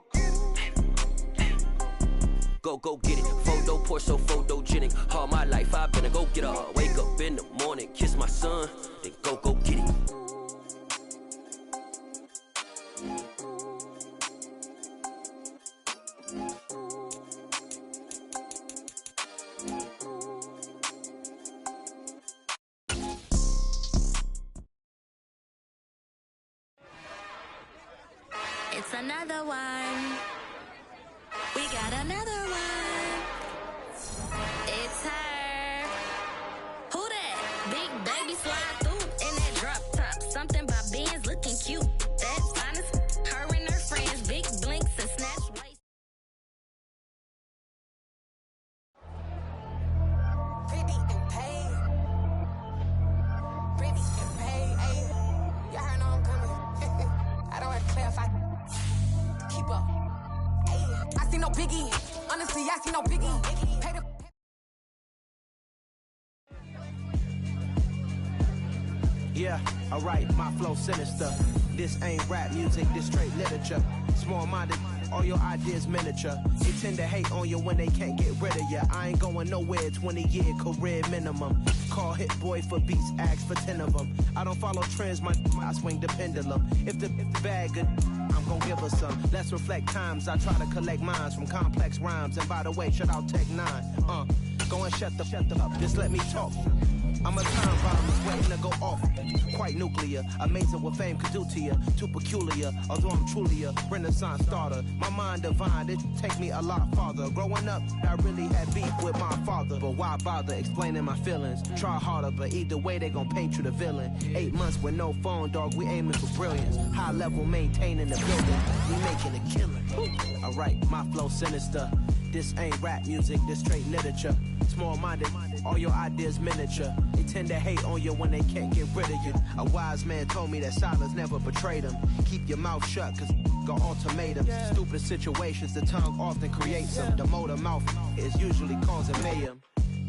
Go get it. Photo poor, so photogenic. All my life I've been a go getter. Wake up in the morning, kiss my son, then go get it. It's another one. We got another one. It's her. Who that? Big baby slide through in that drop top. Something by Benz looking cute. That's honest. Her and her friends, big blinks and snatch waist. Pretty and paid. Pretty and paid. Ayy. Y'all heard I'm coming. I don't have to clarify. Keep up. Ayy. I see no biggie. Honestly, I see no biggie. Pay the. Yeah, alright, my flow sinister. This ain't rap music, this straight literature. Small-minded, all your ideas miniature. They tend to hate on you when they can't get rid of you. I ain't going nowhere, 20-year career minimum. Call Hit Boy for beats, ask for 10 of them. I don't follow trends, I swing the pendulum. If the bag good, I'm gon' give her some. Let's reflect times, I try to collect minds from complex rhymes. And by the way, shout out Tech 9. Go and shut the up, just let me talk. I'm a time bomb that's waiting to go off. Quite nuclear, amazing what fame could do to you. Too peculiar, although I'm truly a renaissance starter. My mind divine, it take me a lot farther. Growing up, I really had beef with my father. But why bother explaining my feelings? Try harder, but either way they gon' paint you the villain. 8 months with no phone, dog, we aiming for brilliance. High level maintaining the building, we making a killing. Alright, my flow sinister. This ain't rap music, this straight literature. Small-minded, all your ideas miniature. They tend to hate on you when they can't get rid of you. A wise man told me that silence never betrayed him. Keep your mouth shut, cause got ultimatums. Stupid situations, the tongue often creates them. The motor mouth is usually causing mayhem.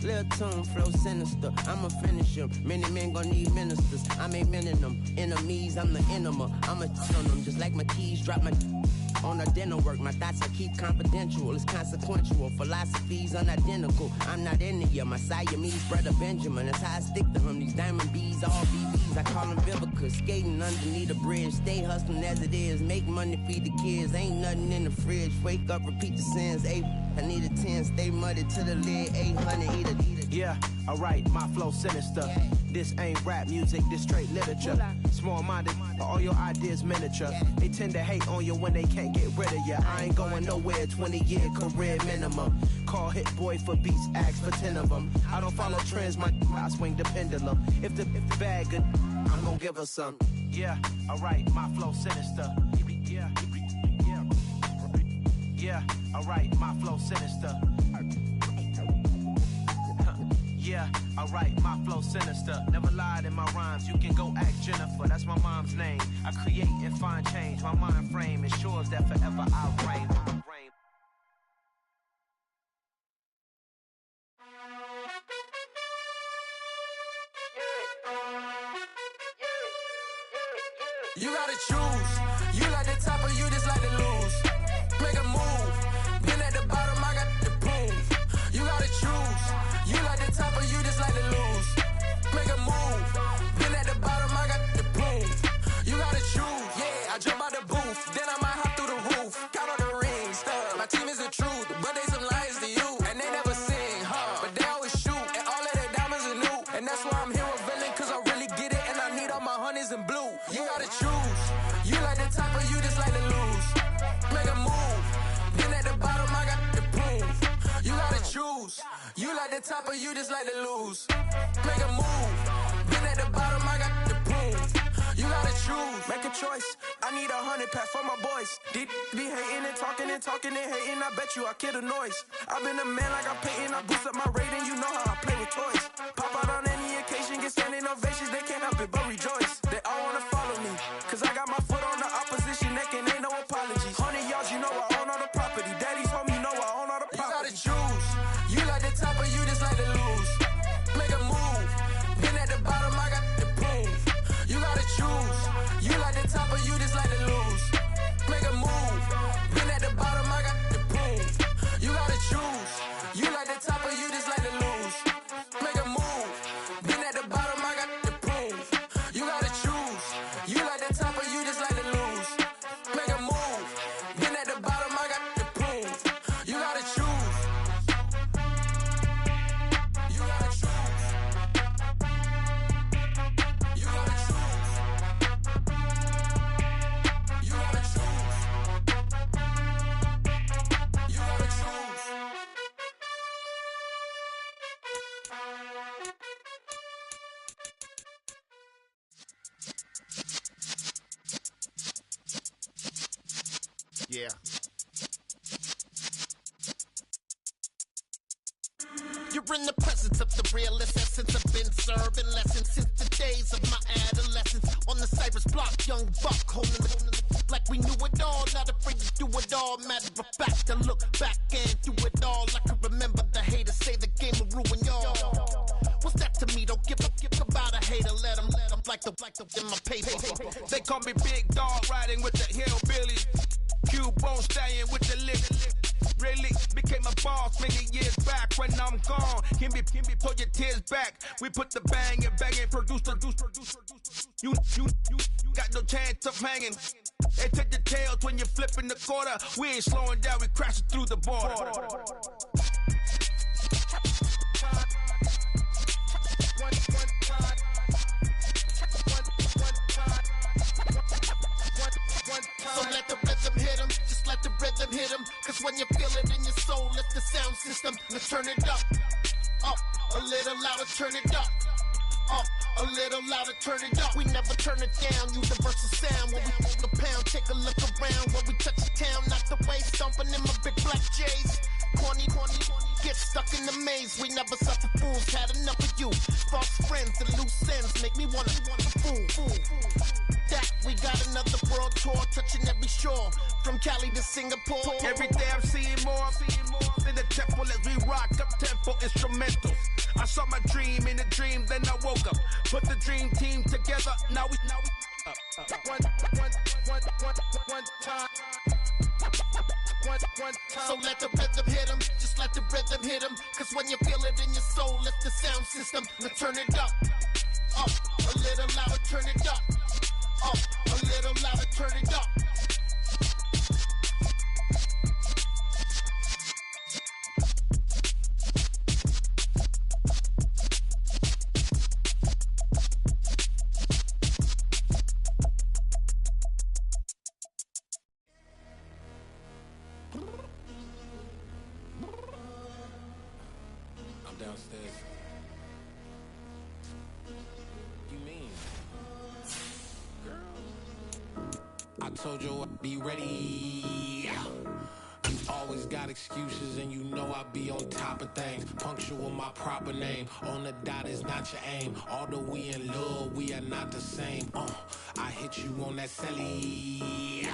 Lil' tune, flow sinister, I'ma finish him. Many men gon' need ministers, I ain't mending them. Enemies, I'm the enema, I'ma on them. Just like my keys, drop my on the dental work. My thoughts I keep confidential, it's consequential. Philosophies unidentical, I'm not in it yet. My Siamese brother Benjamin, that's how I stick to him. These diamond bees, all BBs, I call them Vivica. Skating underneath the bridge, stay hustling as it is. Make money, feed the kids, ain't nothing in the fridge. Wake up, repeat the sins, I need a 10, stay muddy to the lid, 800, eat it. Yeah, alright, my flow sinister. This ain't rap music, this straight literature. Small-minded, all your ideas miniature. They tend to hate on you when they can't get rid of you. I ain't going nowhere, 20-year career minimum. Call Hit Boy for beats, ask for 10 of them. I don't follow trends, I swing the pendulum. If the bag good, I'm gon' give her some. Yeah, alright, my flow sinister. Yeah, alright, my flow sinister. Yeah, alright, my flow sinister. Never lied in my rhymes, you can go ask Jennifer, that's my mom's name. I create and find change, my mind frame ensures that forever I'll reign. You gotta choose, you like the top or you just like to lose. Make a move, been at the bottom, I got the proof. You gotta choose, you like the top or you just like to lose. Make a move, been at the bottom, I got the proof. You gotta choose, yeah, I jump out the booth, then I might hop through the roof. Count on the rings, my team is the truth, but they some liars to you. And they never sing, but they always shoot, and all of their diamonds are new. And that's why I'm here revealing, cause I really get it, and I need all my honeys in blue. You gotta choose, you like the top or you just like to lose. Make a move, been at the bottom, I got the proof. You gotta choose, you like the top or you just like to lose. Make a move, been at the bottom, I got the proof. You gotta choose, make a choice. I need 100 pack for my boys. Deep be hating and talking and hating. I bet you I kill the noise. I've been a man like I'm Peyton. I boost up my rating, you know how I play with toys. Pop out on any occasion, get standing ovations. They can't help it but rejoice. They all wanna follow me, cause I got my foot on the opposition neck and ain't no apologies. 100 yards, you know I own all the property. Daddy's home, you know I own all the property. You gotta choose, you like the top or you just like to lose. Make a move, been at the bottom, I got the proof. You gotta Yeah. You're in the presence of the realest essence. I've been serving lessons since the days of my adolescence. On the Cypress block, young buck, holding the like we knew it all. Not afraid to do it all. Matter of fact, I look back and do it all. I can remember the haters say the game will ruin y'all. What's that to me? Don't give about a hater. Let them like the in my paper. They call me Big Dog, riding with the hillbillies. Cubone stallion with the lick. Really became a boss many years back. When I'm gone, can be pull your tears back. We put the bang and produce. You got no chance of hanging. They take the tails when you're flipping the quarter. We ain't slowing down, we crashing through the border. So let the rhythm hit him, just let the rhythm hit him. Cause when you feel it in your soul, lift the sound system. Let's turn it up, a little louder, turn it up. A little louder, turn it up. We never turn it down, universal sound. When we move the pound, take a look around. When we touch the town, not the way, stomping in my big black J's. Corny, get stuck in the maze. We never suffer fools, had enough of you. False friends and loose ends make me wanna fool. That we got another world tour, touching every shore, from Cali to Singapore. Every day I'm seeing more in the temple as we rock up tempo instrumentals. I saw my dream in a dream, then I woke up. Put the dream team together, now we one time. So let the rhythm hit him, just let the rhythm hit him. Cause when you feel it in your soul, lift the sound system. Now turn it up, a little louder, turn it up. A little louder, turn it up. I'm downstairs. You mean? I told you I'd be ready. You always got excuses and you know I be on top of things. Punctual my proper name. On the dot is not your aim. Although we in love, we are not the same. I hit you on that celly.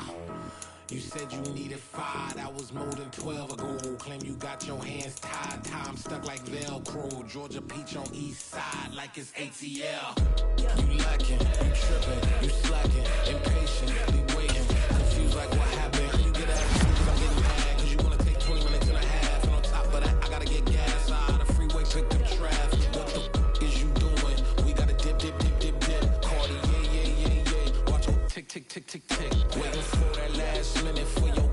You said you needed 5, that was more than 12 ago. Claim you got your hands tied, time stuck like Velcro. Georgia Peach on east side like it's ATL. You lacking, you tripping, you slacking, impatient, be waiting, confused like what happened. You get attitude cause I'm getting mad, cause you wanna take 20 minutes and a half. And on top of that, I gotta get gas out of the freeway, pick up traffic. What the is you doing? We gotta dip. Cardi, yeah. Watch your tick. Waiting for that last minute for your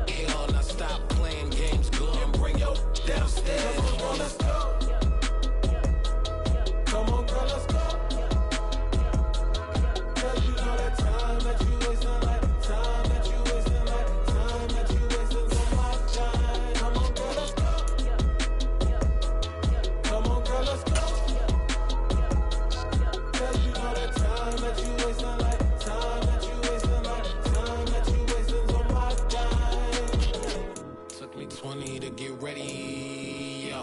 hell. Now stop playing games, go and bring your downstairs. Come on, let's go. Come on, girl, let's go. Cause you know that time that you wasting, like time that you wasting, like time that you wasting on my time. Come on, girl, let's go. Come on, girl, let's go. Cause you know that time that you wasting, like time that you wasting, like time that you wasting on my time. Took me 20 to get ready, yo.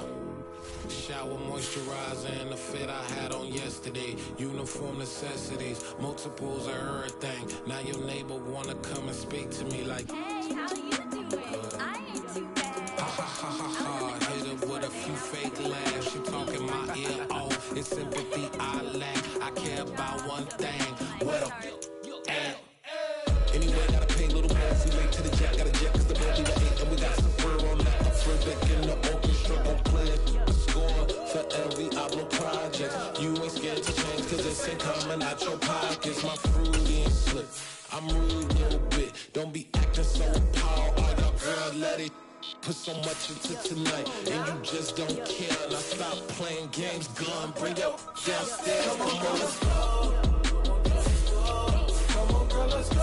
Shower, moisturizer, and the fit I had on yesterday. Uniform necessities, multiples of everything. Now your neighbor wanna come and speak to me like, hey, how you doing? I ain't too bad. Ha. Hit her with a few fake laughs. She talking my ear off. It's sympathy I lack. I care about one thing. What up? Anyway, gotta pay a little more if we make to the jack. Got a jet cause the ball be the 8. And we got some fur on that. Fur back in the orchestra. Gon' play a score for every Ablo project. You ain't scared to change cause this ain't coming out your pockets. My fruity and slick. I'm rude a little bit. Don't be acting so appalled. All y'all girl, let it put so much into tonight. And you just don't care. Now stop playing games. Gun, bring your downstairs. Come on, let's go. Come on, girl, let's go.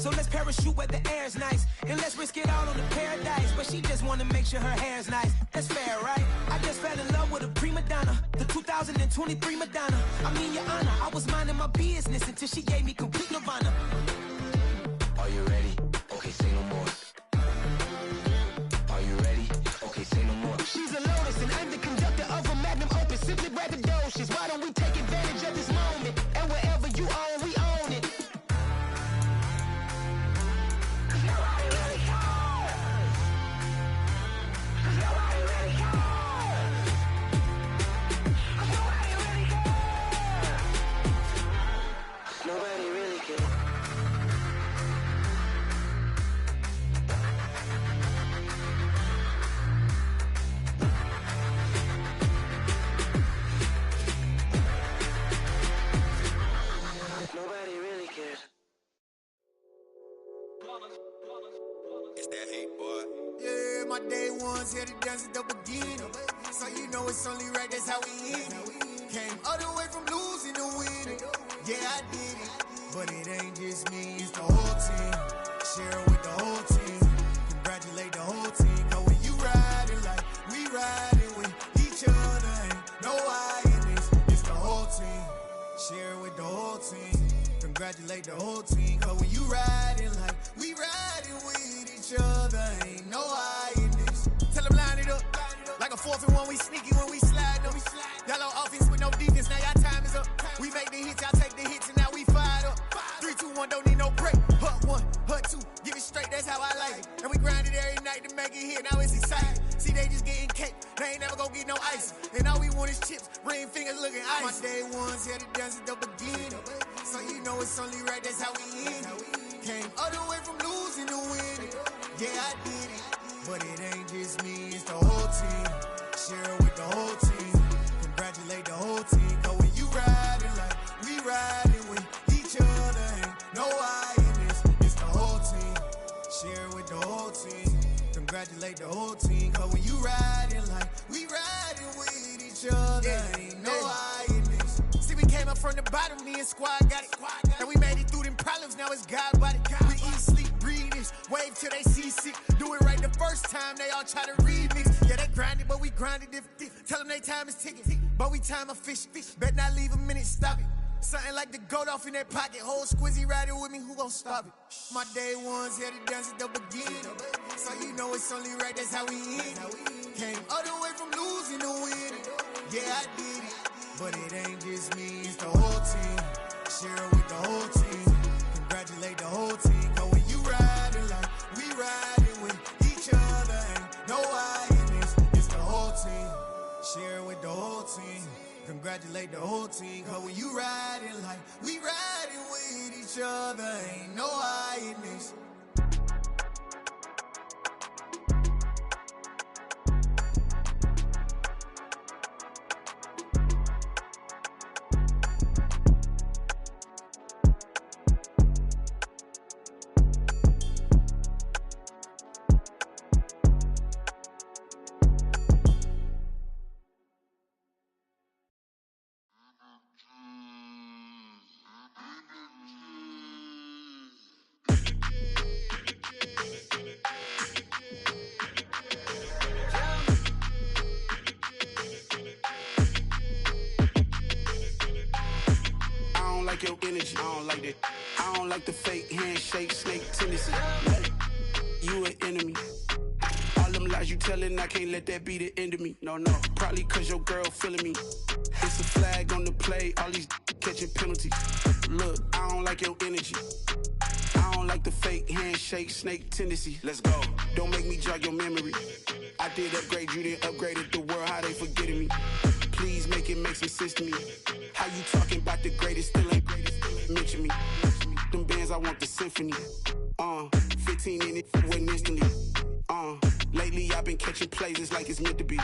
So let's parachute where the air's nice. And let's risk it all on the paradise. But she just wanna make sure her hair's nice. That's fair, right? I just fell in love with a prima donna. The 2023 Madonna. I mean, your honor, I was minding my business until she gave me complete nirvana. Are you ready? Okay, say no more. Are you ready? Okay, say no more. She's a lotus and I'm the conductor of a magnum opus. Simply braggadocious. Why don't we take advantage of this moment? And wherever you own, we own it. Cause nobody really cares. Cause nobody really cares. Cause nobody really cares. Nobody really cares. Nobody really cares. It's that hate, boy. Yeah, my day ones here to dance at the beginning. So you know it's only right, that's how we end it. Came all the way from losing to winning. Yeah, I did it. But it ain't just me, it's the whole team. Share with the whole team. Congratulate the whole team. Cause when you riding like we riding with each other, ain't no I in this. It's the whole team. Share with the whole team. Congratulate the whole team. Cause when you riding like we riding with each other, ain't no I in this. Tell them line it up. Like a 4th and 1, we sneaky when we slide up. Y'all on offense with no defense, now y'all time is up. We make the hits, y'all take the hits, and now we fired up. 3, 2, 1, don't need no break. Hut 1, hut 2, give it straight, that's how I like it. And we grind it every night to make it hit, now it's exciting. See, they just getting cake, they ain't never gonna get no ice. And all we want is chips, ring fingers looking ice. My day ones here to dance at the beginning. So you know it's only right, that's how we end it. Came all the way from losing to winning. Yeah, I did it. But it ain't just me, it's the whole team. Share with the whole team. Congratulate the whole team. Cause when you riding like we riding with each other, ain't no I in this. It's the whole team. Share with the whole team. Congratulate the whole team. Cause when you riding like we riding with each other, ain't no I in this. See, we came up from the bottom, me and squad got it. And we made it through them problems, now it's God body. We eat, sleep, breathe this, wave till they see sick. Do it right the first time, they all try to remix. Yeah, they grinded, but we grinded different. Tell them they time is ticking, but we time a fish. Bet not leave a minute, stop it. Something like the goat off in that pocket. Whole squizzy riding with me, who gon' stop it? My day ones here to dance at the beginning. So you know it's only right, that's how we end it. Came all the way from losing to winning. Yeah, I did it. But it ain't just me, it's the whole team. Share with the whole team. Congratulate the whole team. Cause when you riding like we riding with each other, ain't no I in this. It's the whole team. Share with the whole team. Congratulate the whole team. Cause when you riding like we riding with each other, ain't no I in this. Your energy, I don't like that. I don't like the fake handshake, snake tendency. You an enemy. All them lies you telling, I can't let that be the end of me. No, probably cause your girl feeling me. It's a flag on the play, all these catching penalties. Look, I don't like your energy. I don't like the fake handshake, snake tendency. Let's go. Don't make me jog your memory. I did upgrade, you didn't upgrade it. The world, how they forgetting me. Please make it make some sense to me. How you talking about the greatest, still ain't greatest? Mention me. Them bands, I want the symphony. 15 in it, went instantly. Lately I've been catching plays, it's like it's meant to be.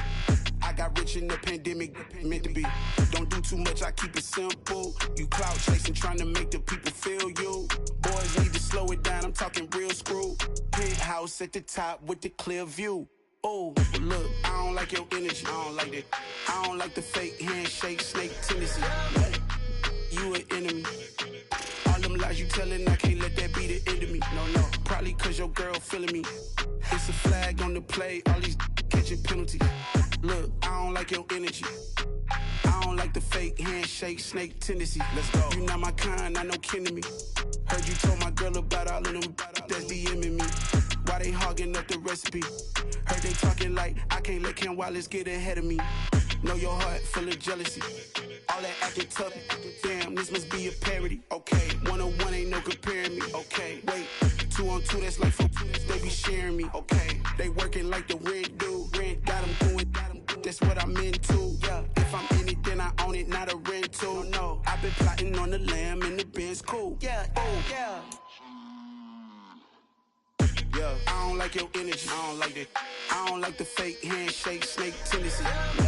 I got rich in the pandemic, meant to be. Don't do too much, I keep it simple. You clout chasing, trying to make the people feel you. Boys need to slow it down, I'm talking real screw. Penthouse at the top with the clear view. Oh, look, I don't like your energy, I don't like that. I don't like the fake handshake, snake tendency. You an enemy. All them them lies you telling, I can't let that be the end of me. No, probably cause your girl feeling me. It's a flag on the play, all these catching penalties. Look, I don't like your energy. I don't like the fake handshake, snake tendency. Let's go. You not my kind, I know kin to me. Heard you told my girl about all of them that's DMing me. Why they hogging up the recipe? Heard they talking like I can't let Ken Wallace get ahead of me. Know your heart full of jealousy. All that acting tough, damn, this must be a parody. Okay, 1-on-1 ain't no comparing me. Okay, wait, 2-on-2, that's like 4, they be sharing me. Okay, they working like the rent do. Rent got them doing, that's what I'm into. Yeah, if I'm in it, then I own it, not a rental. No, I've been plotting on the lamb and the Benz cool. Yeah, oh, yeah. Yeah, I don't like your energy. I don't like that. I don't like the fake handshake, snake tendency.